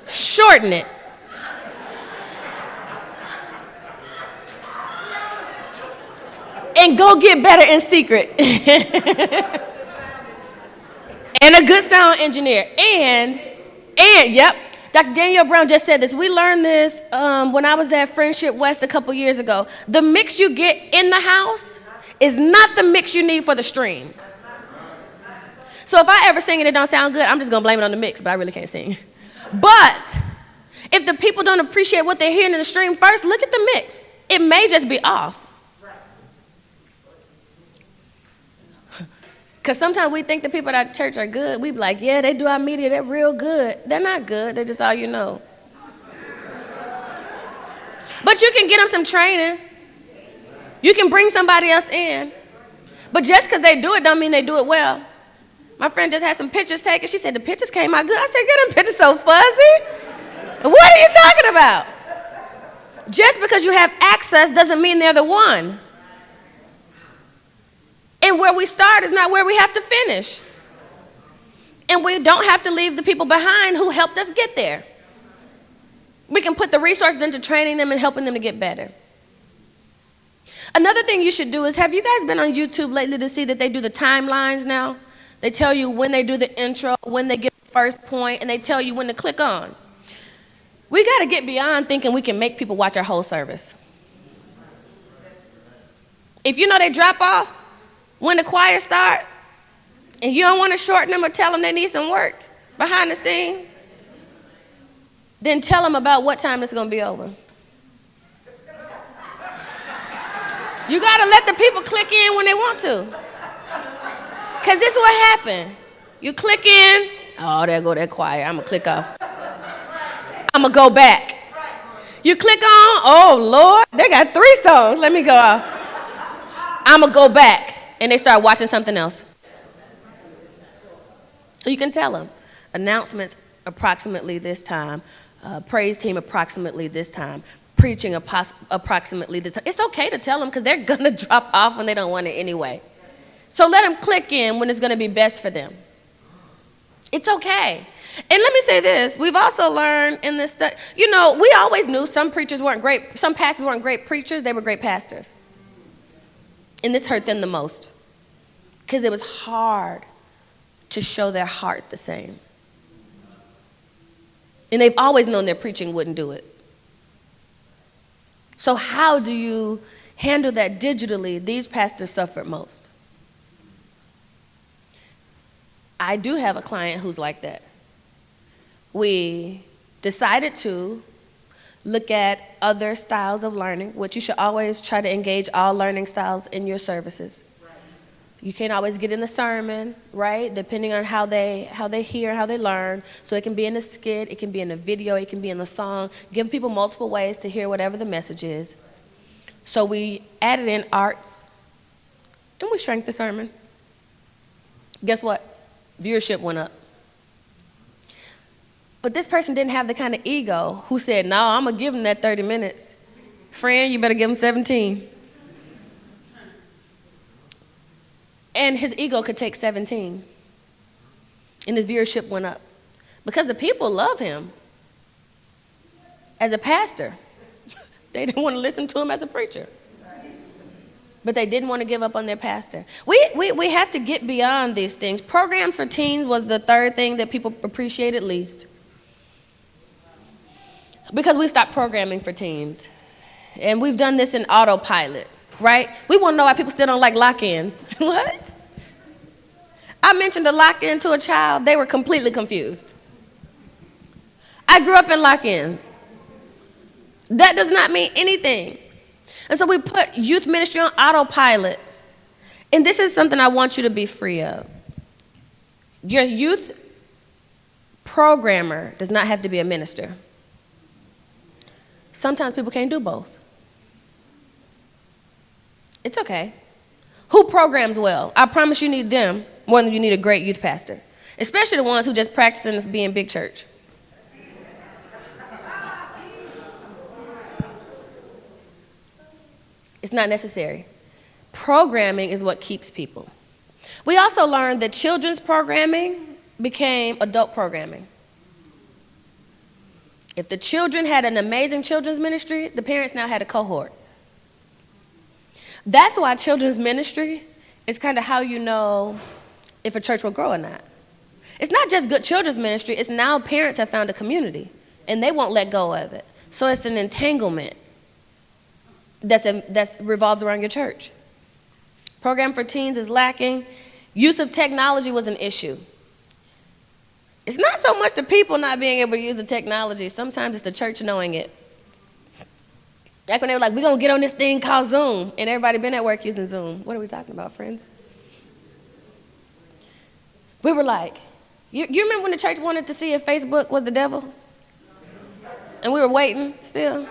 shorten it. And go get better in secret. And a good sound engineer. And yep, Dr. Danielle Brown just said this. We learned this when I was at Friendship West a couple years ago. The mix you get in the house is not the mix you need for the stream. So if I ever sing and it don't sound good, I'm just going to blame it on the mix, but I really can't sing. But if the people don't appreciate what they're hearing in the stream first, look at the mix. It may just be off. Because sometimes we think the people at our church are good. We be like, yeah, they do our media, they're real good. They're not good, they're just all you know. But you can get them some training. You can bring somebody else in. But just because they do it don't mean they do it well. My friend just had some pictures taken. She said, the pictures came out good. I said, get them pictures so fuzzy. What are you talking about? Just because you have access doesn't mean they're the one. And where we start is not where we have to finish. And we don't have to leave the people behind who helped us get there. We can put the resources into training them and helping them to get better. Another thing you should do is, have you guys been on YouTube lately to see that they do the timelines now? They tell you when they do the intro, when they get the first point, and they tell you when to click on. We got to get beyond thinking we can make people watch our whole service. If you know they drop off when the choir start, and you don't want to shorten them or tell them they need some work behind the scenes, then tell them about what time it's going to be over. You got to let the people click in when they want to. Because this is what happened. You click in, oh, there go that choir. I'm going to click off. I'm going to go back. You click on, oh, Lord, they got 3 songs. Let me go off. I'm going to go back. And they start watching something else. So you can tell them, announcements approximately this time, praise team approximately this time, preaching approximately this time. It's okay to tell them because they're going to drop off when they don't want it anyway. So let them click in when it's going to be best for them. It's okay. And let me say this. We've also learned in this study, we always knew some preachers weren't great, some pastors weren't great preachers, they were great pastors. And this hurt them the most because it was hard to show their heart the same. And they've always known their preaching wouldn't do it. So how do you handle that digitally? These pastors suffered most. I do have a client who's like that. We decided to look at other styles of learning, which you should always try to engage all learning styles in your services. You can't always get in the sermon, right? Depending on how they hear, how they learn. So it can be in a skit, it can be in a video, it can be in a song. Give people multiple ways to hear whatever the message is. So we added in arts, and we shrank the sermon. Guess what? Viewership went up. But this person didn't have the kind of ego who said, no, I'm going to give them that 30 minutes. Friend, you better give them 17. And his ego could take 17. And his viewership went up. Because the people love him as a pastor. They didn't want to listen to him as a preacher. But they didn't want to give up on their pastor. We have to get beyond these things. Programs for teens was the third thing that people appreciated least. Because we stopped programming for teens. And we've done this in autopilot. Right? We want to know why people still don't like lock-ins. What? I mentioned a lock-in to a child. They were completely confused. I grew up in lock-ins. That does not mean anything. And so we put youth ministry on autopilot. And this is something I want you to be free of. Your youth programmer does not have to be a minister. Sometimes people can't do both. It's okay. Who programs well? I promise you need them more than you need a great youth pastor, especially the ones who just practicing to be in big church. It's not necessary. Programming is what keeps people. We also learned that children's programming became adult programming. If the children had an amazing children's ministry, the parents now had a cohort. That's why children's ministry is kind of how you know if a church will grow or not. It's not just good children's ministry, it's now parents have found a community, and they won't let go of it. So it's an entanglement that revolves around your church. Program for teens is lacking. Use of technology was an issue. It's not so much the people not being able to use the technology. Sometimes it's the church knowing it. Back when they were like, we're going to get on this thing called Zoom, and everybody been at work using Zoom. What are we talking about, friends? We were like, you remember when the church wanted to see if Facebook was the devil? And we were waiting still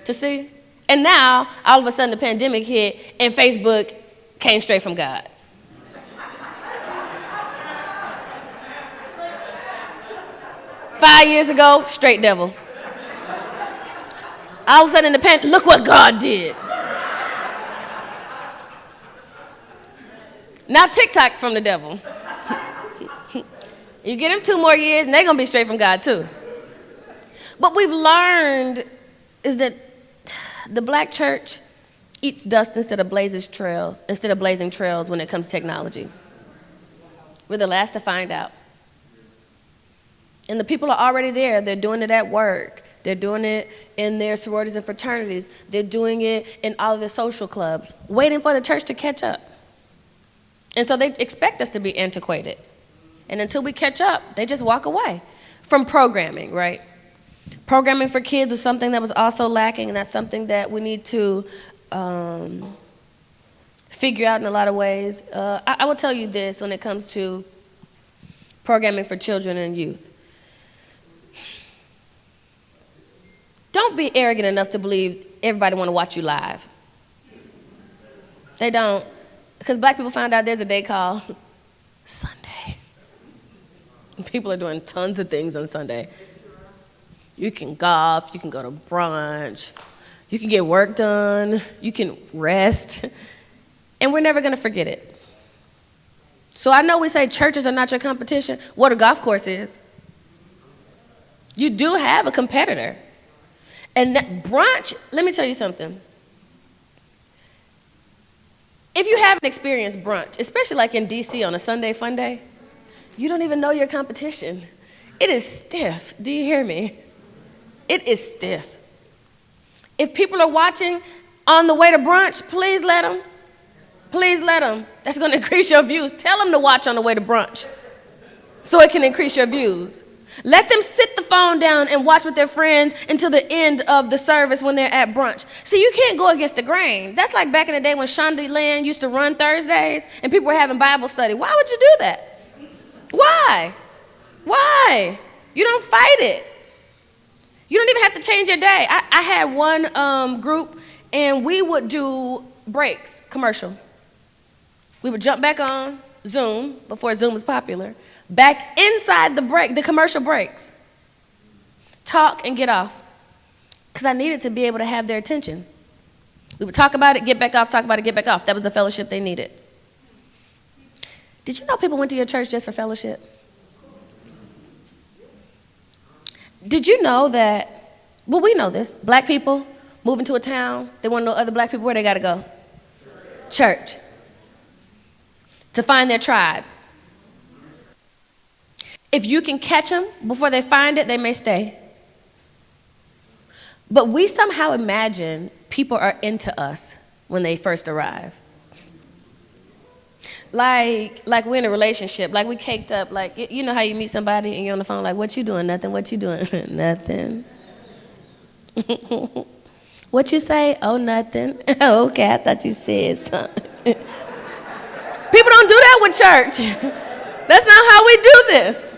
to see. And now, all of a sudden, the pandemic hit, and Facebook came straight from God. Five years ago, straight devil. All of a sudden in the pandemic, look what God did. Now TikTok's from the devil. You get them 2 more years, and they're going to be straight from God too. What we've learned is that the black church eats dust instead of blazing trails when it comes to technology. We're the last to find out. And the people are already there. They're doing it at work. They're doing it in their sororities and fraternities. They're doing it in all of their social clubs, waiting for the church to catch up. And so they expect us to be antiquated. And until we catch up, they just walk away from programming, right? Programming for kids was something that was also lacking, and that's something that we need to figure out in a lot of ways. I will tell you this when it comes to programming for children and youth. Don't be arrogant enough to believe everybody want to watch you live. They don't. Because black people found out there's a day called Sunday. People are doing tons of things on Sunday. You can golf, you can go to brunch, you can get work done, you can rest, and we're never going to forget it. So I know we say churches are not your competition. What a golf course is. You do have a competitor. And that brunch, let me tell you something. If you haven't experienced brunch, especially like in DC on a Sunday fun day, you don't even know your competition. It is stiff. Do you hear me? It is stiff. If people are watching on the way to brunch, please let them. Please let them. That's going to increase your views. Tell them to watch on the way to brunch so it can increase your views. Let them sit the phone down and watch with their friends until the end of the service when they're at brunch. See, you can't go against the grain. That's like back in the day when Shonda Land used to run Thursdays and people were having Bible study. Why would you do that? Why? Why? You don't fight it. You don't even have to change your day. I had one group, and we would do breaks, commercial. We would jump back on Zoom, before Zoom was popular, back inside the commercial breaks. Talk and get off. Because I needed to be able to have their attention. We would talk about it, get back off, talk about it, get back off. That was the fellowship they needed. Did you know people went to your church just for fellowship? Did you know that, well, we know this, black people move into a town, they want to know other black people, where they got to go? Church. To find their tribe. If you can catch them before they find it, they may stay. But we somehow imagine people are into us when they first arrive. Like we're in a relationship, like we caked up, like, you know how you meet somebody and you're on the phone, like, what you doing? Nothing. What you doing? Nothing. What you say? Oh, nothing. Oh, okay, I thought you said something. People don't do that with church. That's not how we do this.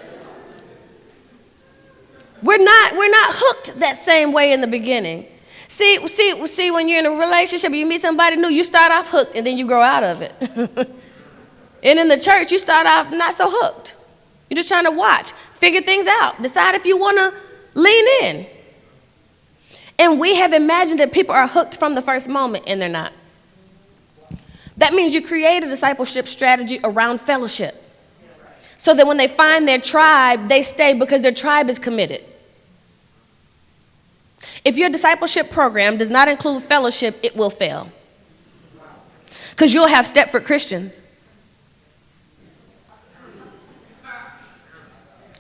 We're not hooked that same way in the beginning. See, when you're in a relationship, you meet somebody new, you start off hooked and then you grow out of it. And in the church, you start off not so hooked. You're just trying to watch, figure things out, decide if you want to lean in. And we have imagined that people are hooked from the first moment, and they're not. That means you create a discipleship strategy around fellowship. So that when they find their tribe, they stay because their tribe is committed. If your discipleship program does not include fellowship, it will fail. Because you'll have Stepford Christians.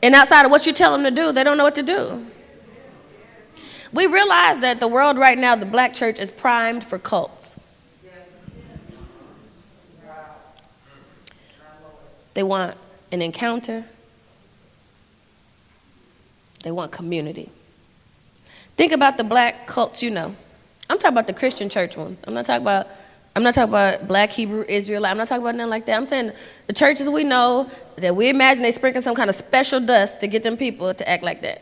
And outside of what you tell them to do, they don't know what to do. We realize that the world right now, the black church, is primed for cults. They want an encounter. They want community. Think about the black cults you know. I'm talking about the Christian church ones. I'm not talking about black Hebrew Israelite. I'm not talking about nothing like that. I'm saying the churches we know that we imagine they sprinkle some kind of special dust to get them people to act like that.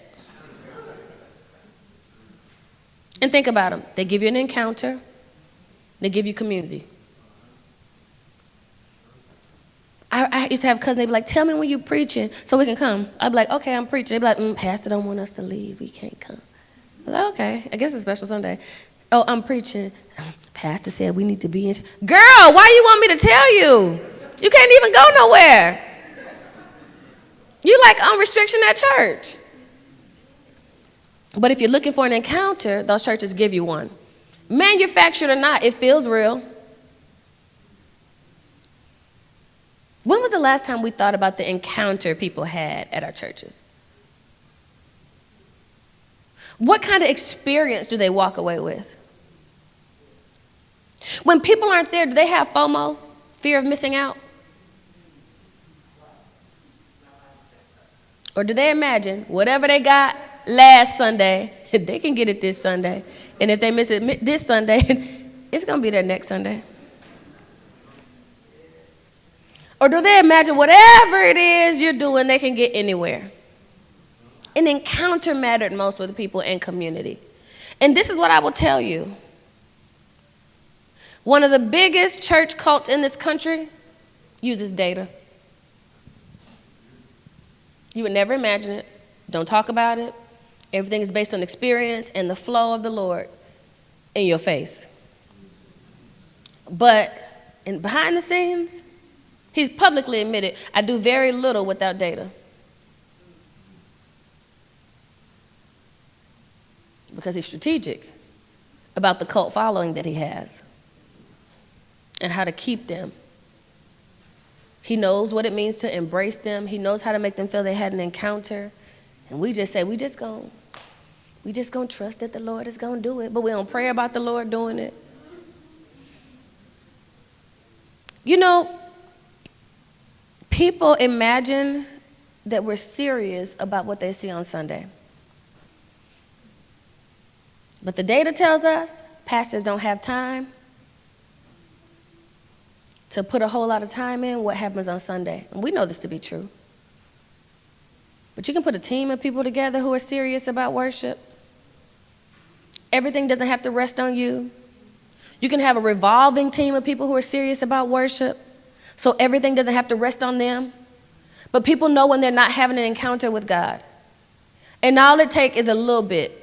And think about them. They give you an encounter. They give you community. I used to have cousins, they'd be like, tell me when you're preaching so we can come. I'd be like, okay, I'm preaching. They'd be like, Pastor don't want us to leave. We can't come. I'm like, okay, I guess it's special Sunday. Oh, I'm preaching. Pastor said we need to be in. Girl, why you want me to tell you? You can't even go nowhere. You like on restriction at church. But if you're looking for an encounter, those churches give you one. Manufactured or not, it feels real. When was the last time we thought about the encounter people had at our churches? What kind of experience do they walk away with? When people aren't there, do they have FOMO, fear of missing out? Or do they imagine whatever they got last Sunday, they can get it this Sunday. And if they miss it this Sunday, it's going to be there next Sunday. Or do they imagine whatever it is you're doing, they can get anywhere? An encounter mattered most with people and community. And this is what I will tell you. One of the biggest church cults in this country uses data. You would never imagine it. Don't talk about it. Everything is based on experience and the flow of the Lord in your face. But behind the scenes, he's publicly admitted, I do very little without data. Because he's strategic about the cult following that he has and how to keep them. He knows what it means to embrace them. He knows how to make them feel they had an encounter. And we just say, we just gonna trust that the Lord is gonna do it, but we don't pray about the Lord doing it. You know, people imagine that we're serious about what they see on Sunday. But the data tells us pastors don't have time to put a whole lot of time in what happens on Sunday. And we know this to be true. But you can put a team of people together who are serious about worship. Everything doesn't have to rest on you. You can have a revolving team of people who are serious about worship, so everything doesn't have to rest on them. But people know when they're not having an encounter with God. And all it takes is a little bit.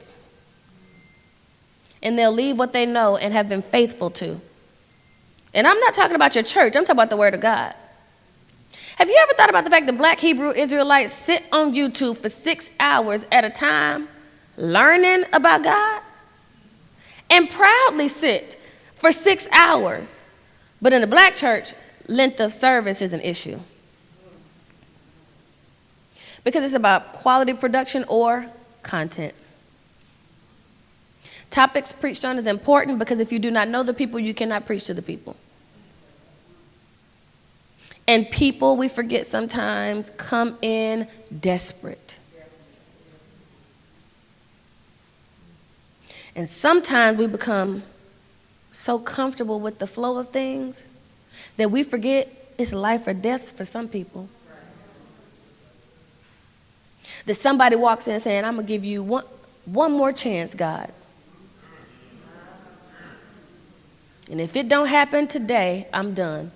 And they'll leave what they know and have been faithful to. And I'm not talking about your church. I'm talking about the Word of God. Have you ever thought about the fact that Black Hebrew Israelites sit on YouTube for 6 hours at a time learning about God? And proudly sit for 6 hours. But in the Black church, length of service is an issue. Because it's about quality production or content. Topics preached on is important because if you do not know the people, you cannot preach to the people. And people, we forget sometimes, come in desperate. And sometimes we become so comfortable with the flow of things that we forget it's life or death for some people. That somebody walks in saying, I'm going to give you one more chance, God. And if it don't happen today, I'm done.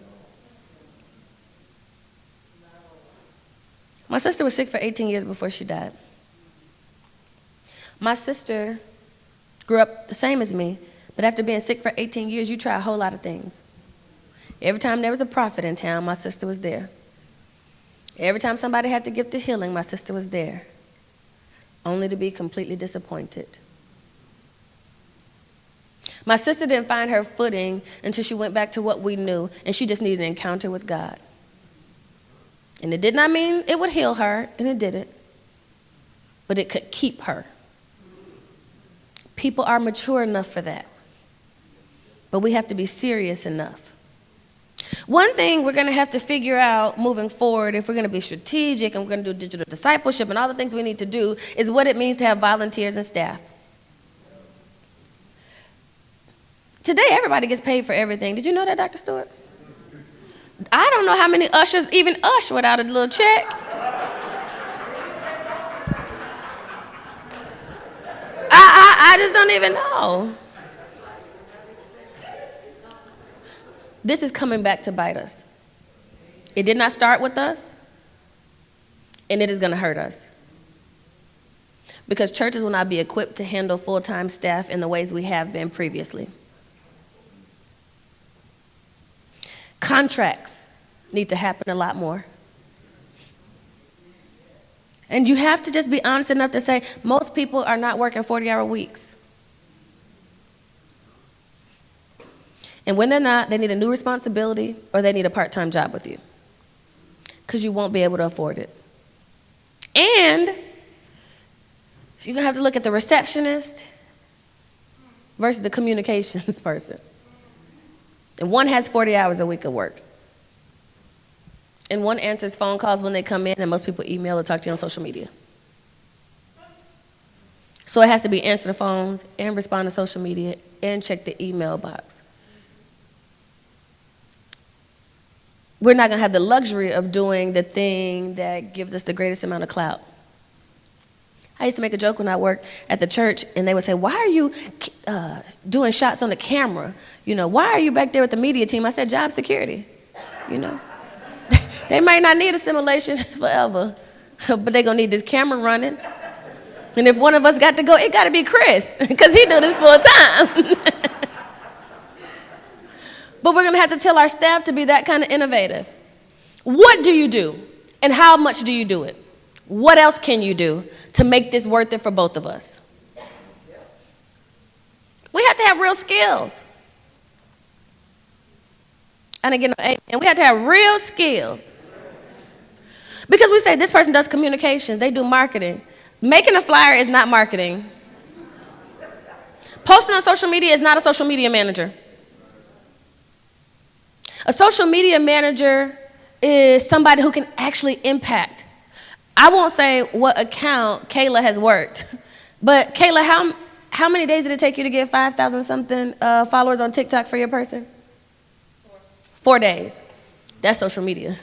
My sister was sick for 18 years before she died. My sister grew up the same as me, but after being sick for 18 years, you try a whole lot of things. Every time there was a prophet in town, my sister was there. Every time somebody had the gift of healing, my sister was there, only to be completely disappointed. My sister didn't find her footing until she went back to what we knew, and she just needed an encounter with God. And it did not mean it would heal her, and it didn't, but it could keep her. People are mature enough for that, but we have to be serious enough. One thing we're going to have to figure out moving forward, if we're going to be strategic and we're going to do digital discipleship and all the things we need to do, is what it means to have volunteers and staff. Today, everybody gets paid for everything. Did you know that, Dr. Stewart? I don't know how many ushers even usher without a little check. I just don't even know. This is coming back to bite us. It did not start with us, and it is going to hurt us. Because churches will not be equipped to handle full-time staff in the ways we have been previously. Contracts need to happen a lot more. And you have to just be honest enough to say, most people are not working 40-hour weeks. And when they're not, they need a new responsibility or they need a part-time job with you. Because you won't be able to afford it. And you're going to have to look at the receptionist versus the communications person. And one has 40 hours a week of work. And one answers phone calls when they come in, and most people email or talk to you on social media. So it has to be answer the phones and respond to social media and check the email box. We're not going to have the luxury of doing the thing that gives us the greatest amount of clout. I used to make a joke when I worked at the church, and they would say, why are you doing shots on the camera? You know, why are you back there with the media team? I said, job security, you know. They might not need assimilation forever, but they're going to need this camera running. And if one of us got to go, it got to be Chris, because he do this full time. But we're going to have to tell our staff to be that kind of innovative. What do you do, and how much do you do it? What else can you do to make this worth it for both of us? We have to have real skills. And again, and we have to have real skills. Because we say this person does communications, they do marketing. Making a flyer is not marketing. Posting on social media is not a social media manager. A social media manager is somebody who can actually impact. I won't say what account Kayla has worked, but Kayla, how many days did it take you to get 5,000 something followers on TikTok for your person? 4 days. That's social media.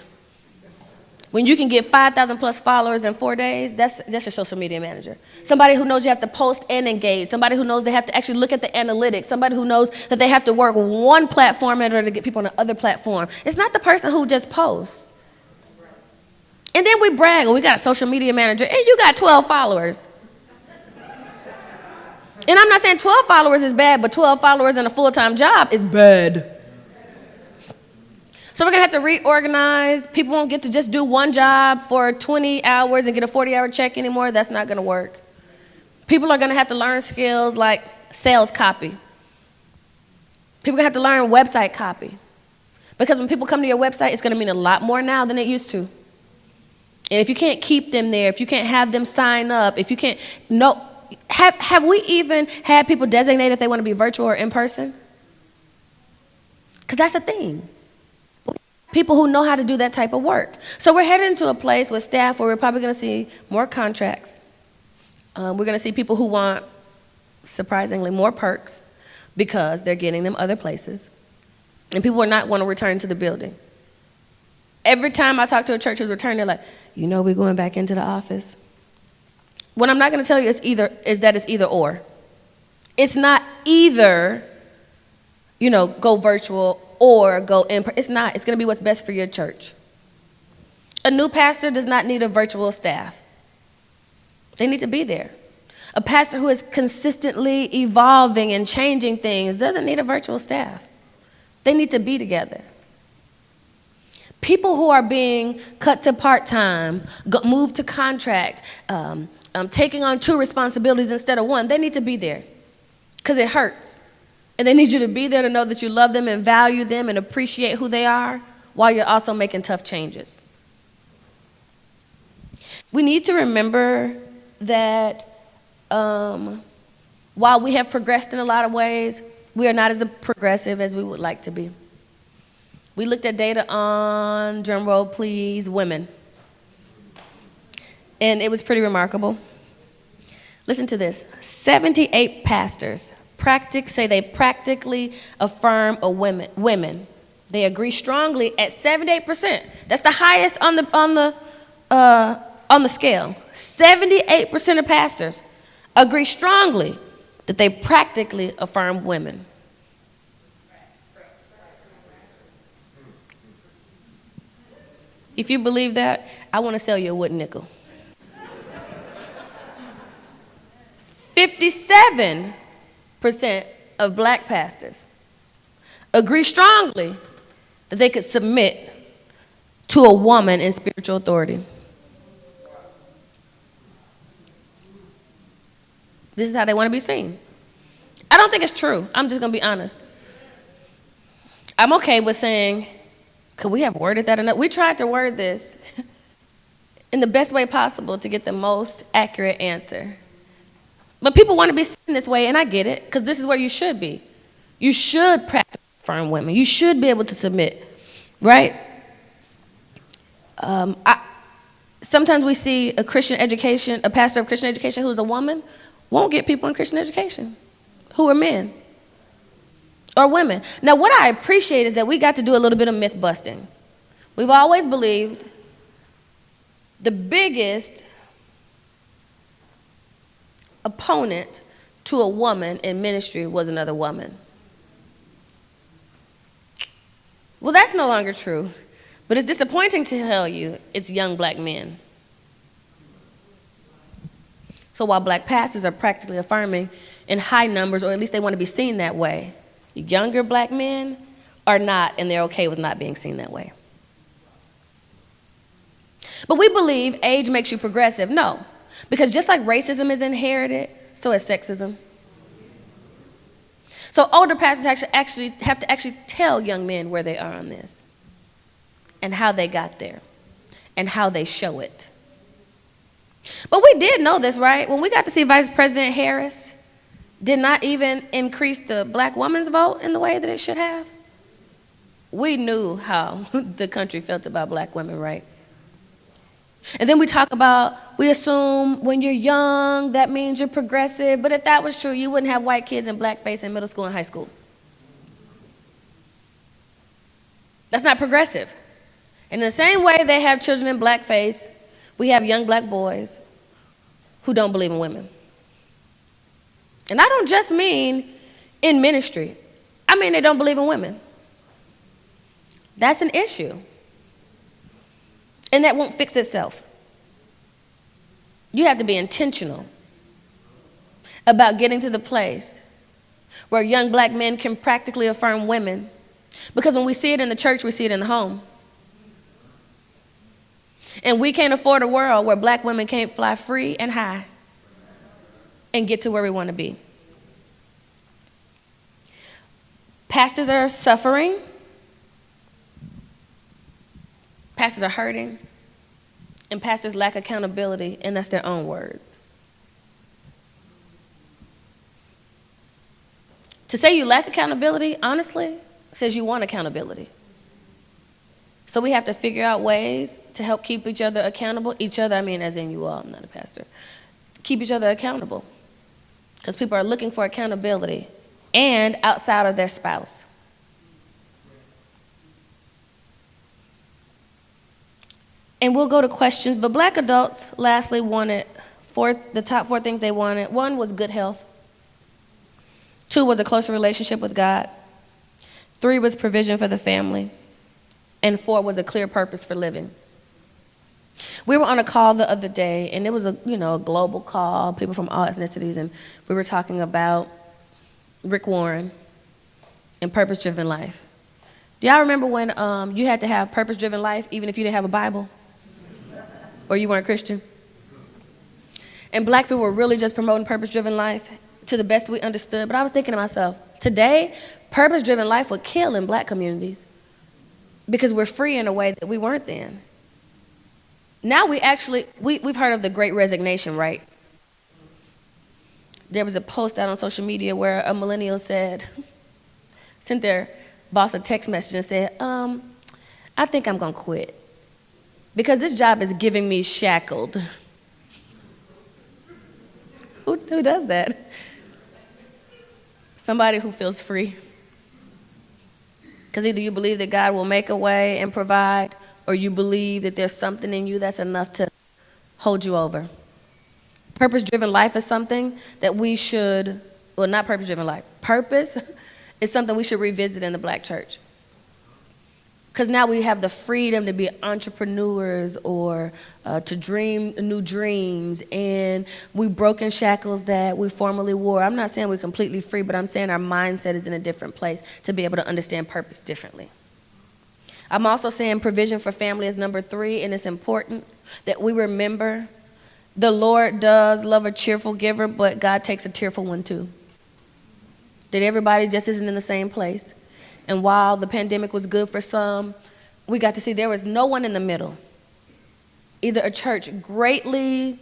When you can get 5,000 plus followers in 4 days, that's your social media manager. Somebody who knows you have to post and engage. Somebody who knows they have to actually look at the analytics. Somebody who knows that they have to work one platform in order to get people on the other platform. It's not the person who just posts. And then we brag, we got a social media manager, and you got 12 followers. And I'm not saying 12 followers is bad, but 12 followers in a full-time job is bad. So we're going to have to reorganize. People won't get to just do one job for 20 hours and get a 40-hour check anymore. That's not going to work. People are going to have to learn skills like sales copy. People are going to have to learn website copy. Because when people come to your website, it's going to mean a lot more now than it used to. And if you can't keep them there, if you can't have them sign up, if you can't, no, have we even had people designate if they want to be virtual or in person? Because that's a thing. People who know how to do that type of work. So we're heading to a place with staff where we're probably going to see more contracts. We're going to see people who want, surprisingly, more perks because they're getting them other places. And people will not want to return to the building. Every time I talk to a church who's returning, they're like, you know, we're going back into the office. What I'm not going to tell you is that it's either or. It's not either, go virtual or go in person. It's not. It's going to be what's best for your church. A new pastor does not need a virtual staff. They need to be there. A pastor who is consistently evolving and changing things doesn't need a virtual staff. They need to be together. People who are being cut to part-time, moved to contract, taking on 2 responsibilities instead of 1, they need to be there because it hurts. And they need you to be there to know that you love them and value them and appreciate who they are while you're also making tough changes. We need to remember that while we have progressed in a lot of ways, we are not as progressive as we would like to be. We looked at data on, drum roll please, women. And it was pretty remarkable. Listen to this. 78 pastors say they practically affirm women. They agree strongly at 78%. That's the highest on the scale. 78% of pastors agree strongly that they practically affirm women. If you believe that, I want to sell you a wooden nickel. 57% of black pastors agree strongly that they could submit to a woman in spiritual authority. This is how they want to be seen. I don't think it's true. I'm just going to be honest. I'm okay with saying, could we have worded that enough? We tried to word this in the best way possible to get the most accurate answer. But people want to be seen this way, and I get it, because this is where you should be. You should practice affirm women. You should be able to submit, right? Sometimes we see a pastor of Christian education who's a woman, won't get people in Christian education who are men or women. Now, what I appreciate is that we got to do a little bit of myth busting. We've always believed the biggest opponent to a woman in ministry was another woman. Well, that's no longer true, but it's disappointing to tell you it's young black men. So while black pastors are practically affirming in high numbers, or at least they want to be seen that way, younger black men are not, and they're okay with not being seen that way. But we believe age makes you progressive. No, because just like racism is inherited, so is sexism. So older pastors actually have to tell young men where they are on this and how they got there and how they show it. But we did know this, right? When we got to see Vice President Harris did not even increase the black woman's vote in the way that it should have, we knew how the country felt about black women, right? And then we assume when you're young, that means you're progressive. But if that was true, you wouldn't have white kids in blackface in middle school and high school. That's not progressive. And in the same way they have children in blackface, we have young black boys who don't believe in women. And I don't just mean in ministry. I mean they don't believe in women. That's an issue. And that won't fix itself. You have to be intentional about getting to the place where young black men can practically affirm women. Because when we see it in the church, we see it in the home. And we can't afford a world where black women can't fly free and high and get to where we want to be. Pastors are suffering. Pastors are hurting. And pastors lack accountability, and that's their own words. To say you lack accountability, honestly, says you want accountability. So we have to figure out ways to help keep each other accountable. Each other, I mean as in you all, I'm not a pastor. Keep each other accountable. Because people are looking for accountability and outside of their spouse. And we'll go to questions, but black adults lastly wanted the top 4 things they wanted. 1 was good health. 2 was a closer relationship with God. 3 was provision for the family. And 4 was a clear purpose for living. We were on a call the other day, and it was a global call, people from all ethnicities, and we were talking about Rick Warren and purpose-driven life. Do y'all remember when you had to have purpose-driven life even if you didn't have a Bible? Or you weren't a Christian? And black people were really just promoting purpose-driven life to the best we understood. But I was thinking to myself, today, purpose-driven life would kill in black communities because we're free in a way that we weren't then. Now we've heard of the Great Resignation, right? There was a post out on social media where a millennial sent their boss a text message and said, I think I'm gonna quit because this job is giving me shackled. Who does that? Somebody who feels free. Because either you believe that God will make a way and provide, or you believe that there's something in you that's enough to hold you over. Purpose-driven life is something that we should, well, not purpose-driven life. Purpose is something we should revisit in the black church. Because now we have the freedom to be entrepreneurs or to dream new dreams, and we've broken shackles that we formerly wore. I'm not saying we're completely free, but I'm saying our mindset is in a different place to be able to understand purpose differently. I'm also saying provision for family is number 3, and it's important that we remember the Lord does love a cheerful giver, but God takes a tearful one too. That everybody just isn't in the same place. And while the pandemic was good for some, we got to see there was no one in the middle. Either a church greatly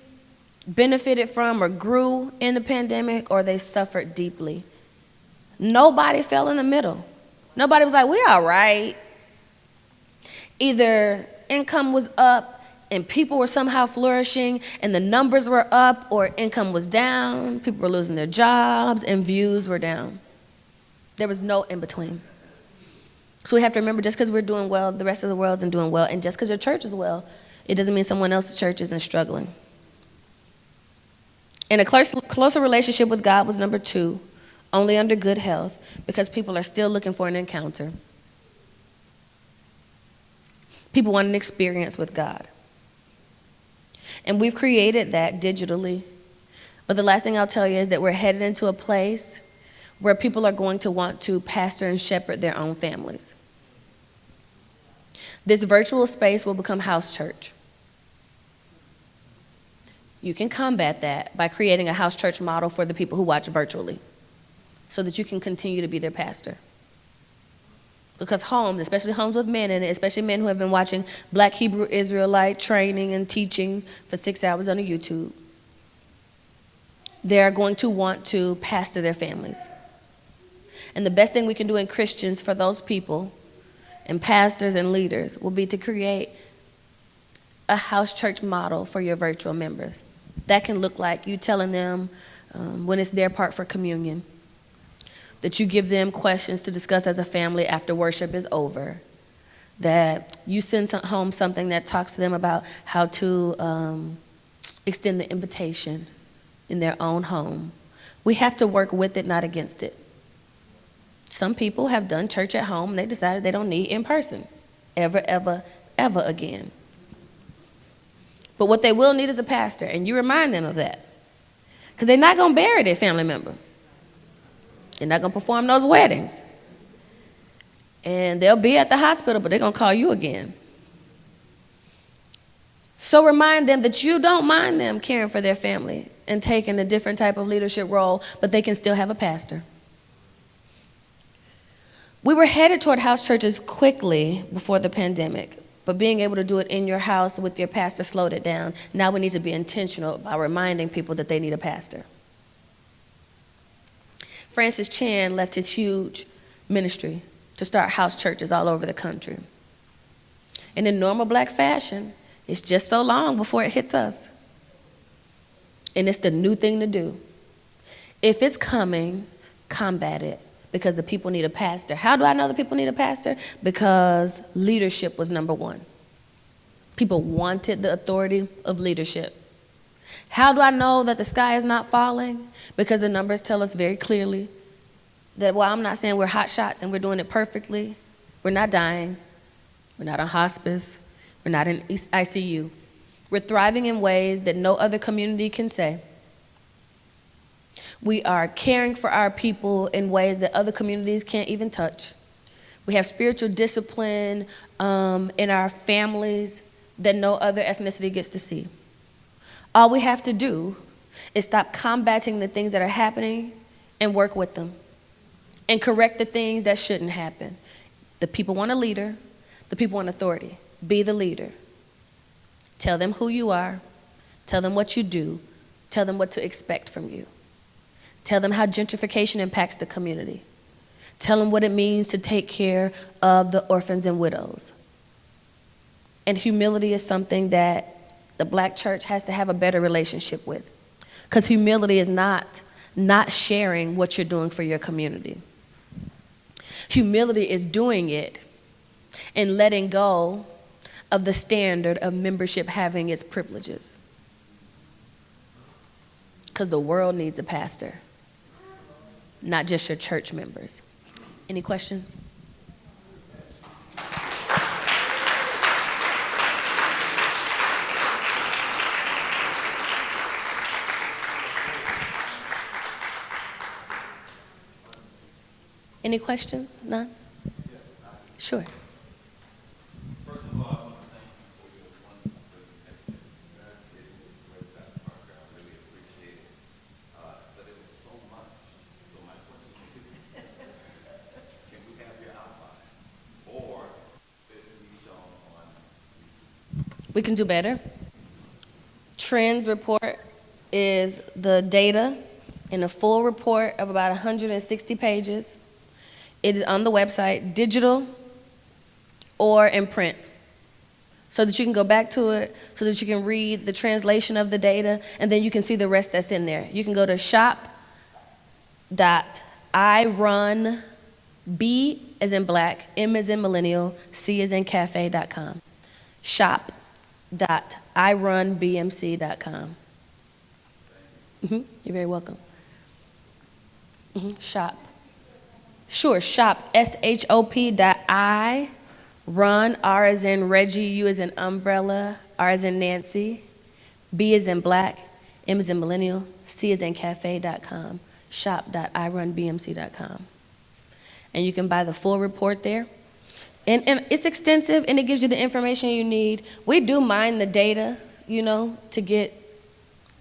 benefited from or grew in the pandemic, or they suffered deeply. Nobody fell in the middle. Nobody was like, we're all right. Either income was up and people were somehow flourishing and the numbers were up, or income was down, people were losing their jobs, and views were down. There was no in between. So we have to remember, just because we're doing well, the rest of the world isn't doing well. And just because your church is well, it doesn't mean someone else's church isn't struggling. And a closer relationship with God was number 2, only under good health, because people are still looking for an encounter. People want an experience with God. And we've created that digitally. But the last thing I'll tell you is that we're headed into a place where people are going to want to pastor and shepherd their own families. This virtual space will become house church. You can combat that by creating a house church model for the people who watch virtually so that you can continue to be their pastor. Because homes, especially homes with men in it, especially men who have been watching Black Hebrew Israelite training and teaching for 6 hours on YouTube, they're going to want to pastor their families. And the best thing we can do in Christians for those people and pastors and leaders will be to create a house church model for your virtual members. That can look like you telling them when it's their part for communion, that you give them questions to discuss as a family after worship is over, that you send home something that talks to them about how to extend the invitation in their own home. We have to work with it, not against it. Some people have done church at home and they decided they don't need in person ever again. But what they will need is a pastor, and you remind them of that. Because they're not going to bury their family member. They're not going to perform those weddings. And they'll be at the hospital, but they're going to call you again. So remind them that you don't mind them caring for their family and taking a different type of leadership role, but they can still have a pastor. We were headed toward house churches quickly before the pandemic, but being able to do it in your house with your pastor slowed it down. Now we need to be intentional by reminding people that they need a pastor. Francis Chan left his huge ministry to start house churches all over the country. And in normal black fashion, it's just so long before it hits us. And it's the new thing to do. If it's coming, combat it, because the people need a pastor. How do I know the people need a pastor? Because leadership was number one. People wanted the authority of leadership. How do I know that the sky is not falling? Because the numbers tell us very clearly that while I'm not saying we're hot shots and we're doing it perfectly, we're not dying, we're not on hospice, we're not in ICU. We're thriving in ways that no other community can say. We are caring for our people in ways that other communities can't even touch. We have spiritual discipline in our families that no other ethnicity gets to see. All we have to do is stop combating the things that are happening and work with them and correct the things that shouldn't happen. The people want a leader. The people want authority. Be the leader. Tell them who you are. Tell them what you do. Tell them what to expect from you. Tell them how gentrification impacts the community. Tell them what it means to take care of the orphans and widows. And humility is something that the black church has to have a better relationship with. Because humility is not sharing what you're doing for your community. Humility is doing it and letting go of the standard of membership having its privileges. Because the world needs a pastor, not just your church members. Any questions? Any questions? None? Sure. First of all, I want to thank you for your wonderful presentation. It was Rev Dr Parker. I really appreciate it. But it was so much. So my question is, can we have your outline? Or this can be shown on YouTube? We can do better. Trends report is the data in a full report of about 160 pages. It is on the website, digital or in print, so that you can go back to it, so that you can read the translation of the data, and then you can see the rest that's in there. You can go to shop.irun, B as in black, M as in millennial, C as in cafe.com. Shop.irunbmc.com. You're very welcome. Shop. Sure, shop, shop.I, run, R as in Reggie, U as in umbrella, R as in Nancy, B as in black, M as in millennial, C as in cafe.com, shop.irunbmc.com. And you can buy the full report there. And it's extensive, and it gives you the information you need. We do mine the data, to get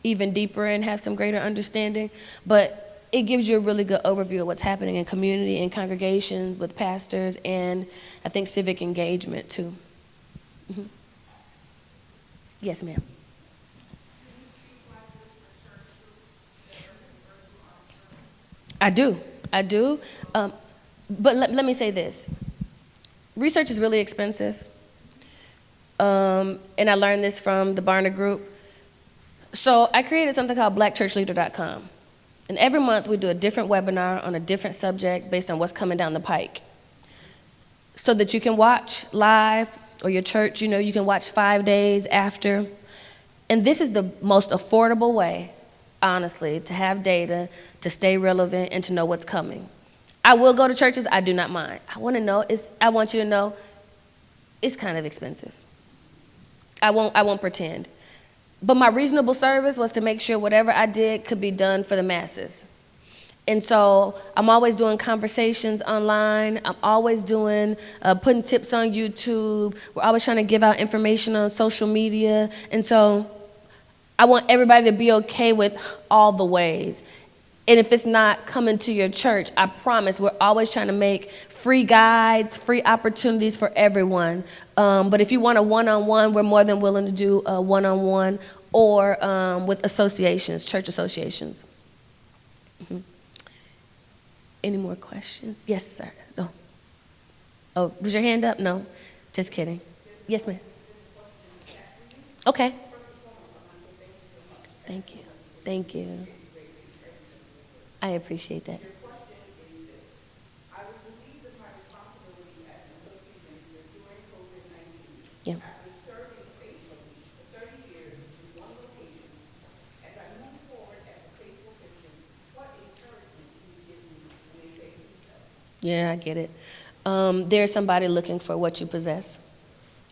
even deeper and have some greater understanding, but it gives you a really good overview of what's happening in community and congregations with pastors, and I think civic engagement too. Yes, ma'am. I do. But let me say this. Research is really expensive. And I learned this from the Barna Group. So I created something called blackchurchleader.com. And every month we do a different webinar on a different subject based on what's coming down the pike. So that you can watch live, or your church, you can watch 5 days after. And this is the most affordable way, honestly, to have data, to stay relevant, and to know what's coming. I will go to churches, I do not mind. I want you to know it's kind of expensive. I won't pretend. But my reasonable service was to make sure whatever I did could be done for the masses. And so I'm always doing conversations online. I'm always doing, putting tips on YouTube. We're always trying to give out information on social media. And so I want everybody to be okay with all the ways. And if it's not coming to your church, I promise we're always trying to make free guides, free opportunities for everyone. But if you want a one-on-one, we're more than willing to do a one-on-one, or with associations, church associations. Mm-hmm. Any more questions? Yes, sir. No. Oh, was your hand up? No. Just kidding. Yes, ma'am. Okay. Thank you. Thank you. I appreciate that. Yeah. Yeah, I get it. There's somebody looking for what you possess.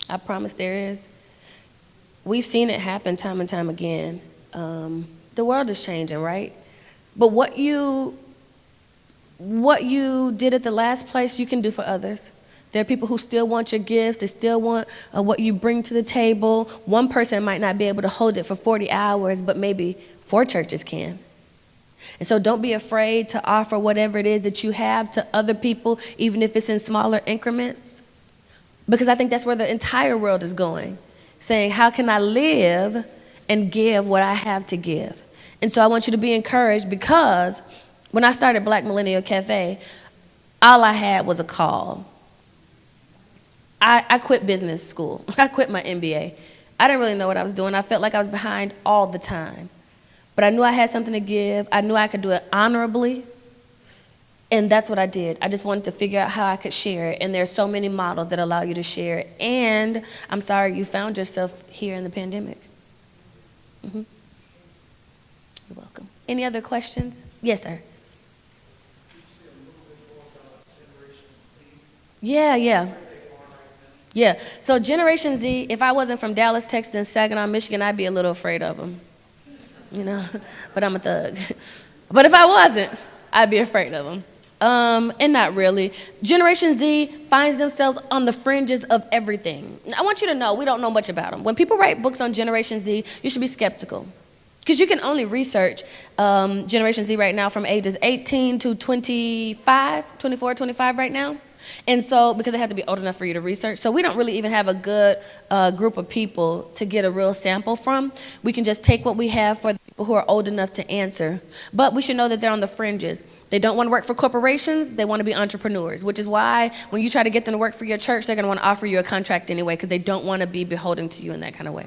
I promise there is. We've seen it happen time and time again. The world is changing, right? But what you did at the last place, you can do for others. There are people who still want your gifts. They still want what you bring to the table. One person might not be able to hold it for 40 hours, but maybe 4 churches can. And so don't be afraid to offer whatever it is that you have to other people, even if it's in smaller increments. Because I think that's where the entire world is going, saying, how can I live and give what I have to give? And so I want you to be encouraged, because when I started Black Millennial Cafe, all I had was a call. I quit business school. I quit my MBA. I didn't really know what I was doing. I felt like I was behind all the time. But I knew I had something to give. I knew I could do it honorably. And that's what I did. I just wanted to figure out how I could share it. And there's so many models that allow you to share it. And I'm sorry you found yourself here in the pandemic. Mm-hmm. You're welcome. Any other questions? Yes, sir. Yeah. So Generation Z, if I wasn't from Dallas, Texas, and Saginaw, Michigan, I'd be a little afraid of them. But I'm a thug. But if I wasn't, I'd be afraid of them. And not really. Generation Z finds themselves on the fringes of everything. I want you to know, we don't know much about them. When people write books on Generation Z, you should be skeptical. Because you can only research Generation Z right now from ages 18 to 24, 25 right now. And so, because they have to be old enough for you to research. So we don't really even have a good group of people to get a real sample from. We can just take what we have for the people who are old enough to answer. But we should know that they're on the fringes. They don't want to work for corporations. They want to be entrepreneurs, which is why when you try to get them to work for your church, they're going to want to offer you a contract anyway, because they don't want to be beholden to you in that kind of way.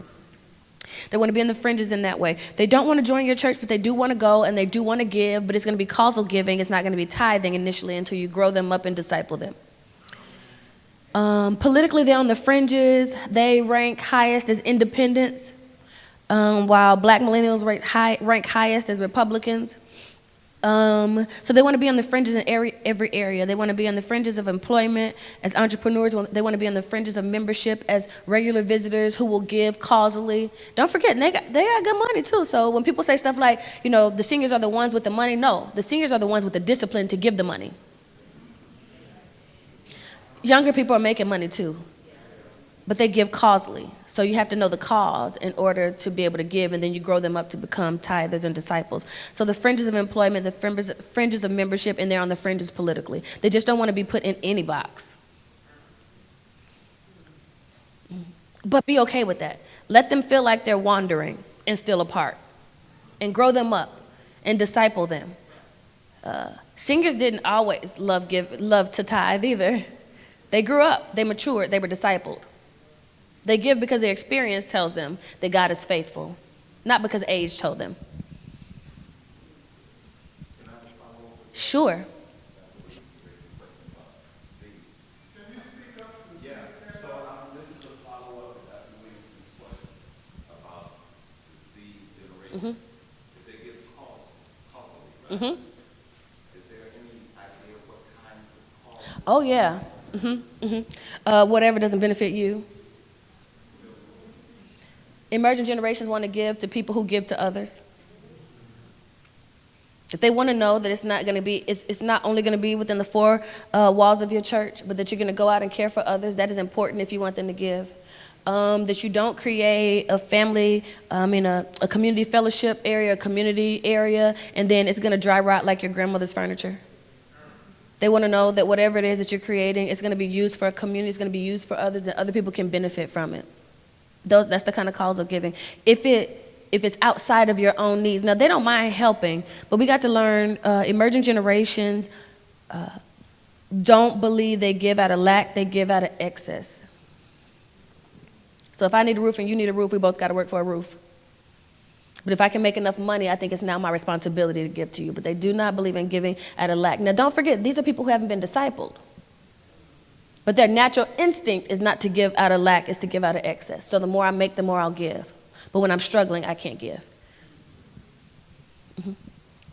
They want to be in the fringes in that way. They don't want to join your church, but they do want to go, and they do want to give, but it's going to be causal giving. It's not going to be tithing initially until you grow them up and disciple them. Politically, they're on the fringes. They rank highest as independents, while Black millennials rank highest as Republicans. So they want to be on the fringes in every area. They want to be on the fringes of employment as entrepreneurs. They want to be on the fringes of membership as regular visitors who will give causally. Don't forget, they got good money too. So when people say stuff like, the seniors are the ones with the money, no, the seniors are the ones with the discipline to give the money. Younger people are making money too, but they give causally. So you have to know the cause in order to be able to give, and then you grow them up to become tithers and disciples. So the fringes of employment, the fringes of membership, and they're on the fringes politically. They just don't want to be put in any box. But be okay with that. Let them feel like they're wandering and still apart, and grow them up and disciple them. Singers didn't always love to tithe either. They grew up, they matured, they were discipled. They give because their experience tells them that God is faithful, not because age told them. Sure. Yeah, so this is a follow-up to Dr. Williamson's question about the Z generation. If they give costly, right? Is there any idea what kinds of costs? Oh, yeah. Whatever doesn't benefit you. Emerging generations want to give to people who give to others. If they want to know that it's not going to be, it's not only going to be within the four walls of your church, but that you're going to go out and care for others, that is important if you want them to give. That you don't create a family, a community fellowship area, a community area, and then it's going to dry rot like your grandmother's furniture. They want to know that whatever it is that you're creating, it's going to be used for a community, it's going to be used for others, and other people can benefit from it. That's the kind of cause of giving. If it's outside of your own needs, now they don't mind helping, but we got to learn emerging generations don't believe they give out of lack, they give out of excess. So if I need a roof and you need a roof, we both got to work for a roof. But if I can make enough money, I think it's now my responsibility to give to you. But they do not believe in giving out of lack. Now don't forget, these are people who haven't been discipled. But their natural instinct is not to give out of lack, it's to give out of excess. So the more I make, the more I'll give. But when I'm struggling, I can't give.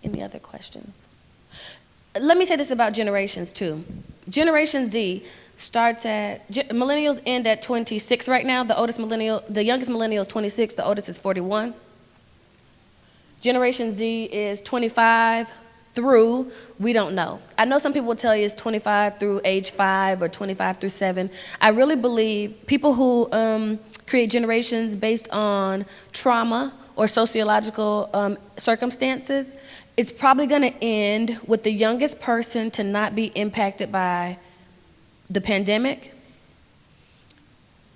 Any other questions? Let me say this about generations too. Generation Z starts at, millennials end at 26 right now. The youngest millennial is 26, the oldest is 41. Generation Z is 25 through, we don't know. I know some people will tell you it's 25 through age 5 or 25 through 7. I really believe people who create generations based on trauma or sociological circumstances, it's probably going to end with the youngest person to not be impacted by the pandemic.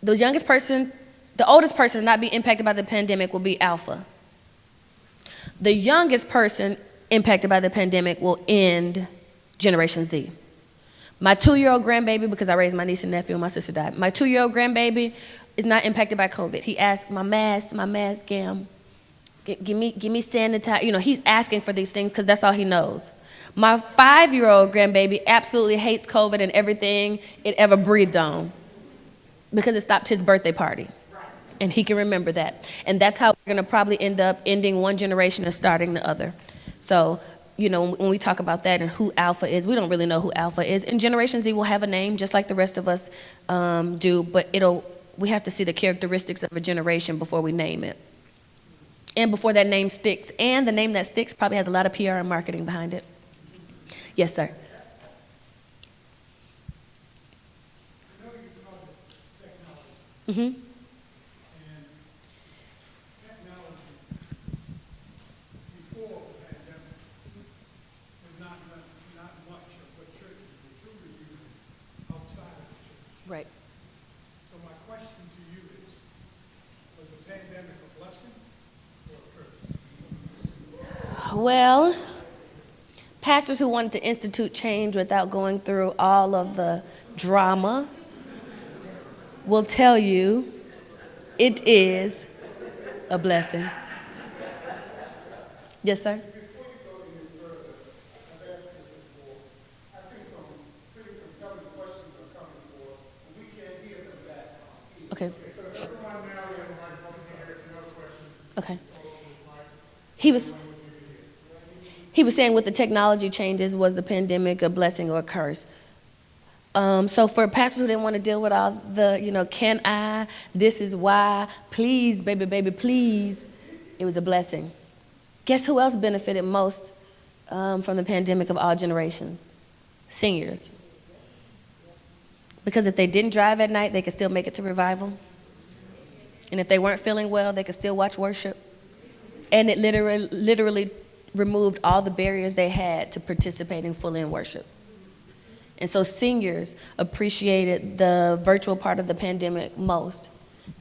The oldest person to not be impacted by the pandemic will be Alpha. The youngest person impacted by the pandemic will end Generation Z. My 2-year-old grandbaby, because I raised my niece and nephew and my sister died, my 2-year-old grandbaby is not impacted by COVID. He asked, my mask, gam, give me sanitizer. He's asking for these things because that's all he knows. My 5-year-old grandbaby absolutely hates COVID and everything it ever breathed on because it stopped his birthday party. And he can remember that. And that's how we're going to probably end up ending one generation and starting the other. So, when we talk about that and who Alpha is, we don't really know who Alpha is. And Generation Z will have a name just like the rest of us do, but we have to see the characteristics of a generation before we name it. And before that name sticks. And the name that sticks probably has a lot of PR and marketing behind it. Yes, sir. Mm-hmm. Right. So my question to you is, was the pandemic a blessing or a curse? Well, pastors who wanted to institute change without going through all of the drama will tell you it is a blessing. Yes, sir? Okay. Okay. He was saying with the technology changes, was the pandemic a blessing or a curse? So for pastors who didn't want to deal with all the, can I, this is why, please, baby, please, it was a blessing. Guess who else benefited most from the pandemic of all generations? Seniors. Because if they didn't drive at night, they could still make it to revival. And if they weren't feeling well, they could still watch worship. And it literally removed all the barriers they had to participating fully in worship. And so seniors appreciated the virtual part of the pandemic most.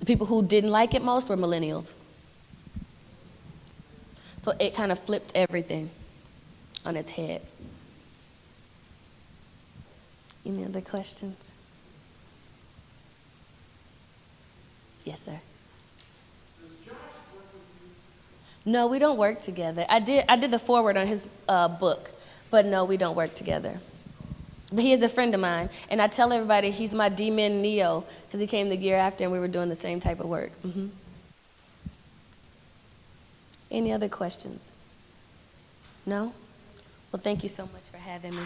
The people who didn't like it most were millennials. So it kind of flipped everything on its head. Any other questions? Yes, sir. No, we don't work together. I did the foreword on his book, but no, we don't work together. But he is a friend of mine, and I tell everybody he's my D-Man Neo because he came the year after and we were doing the same type of work. Any other questions? No? Well, thank you so much for having me.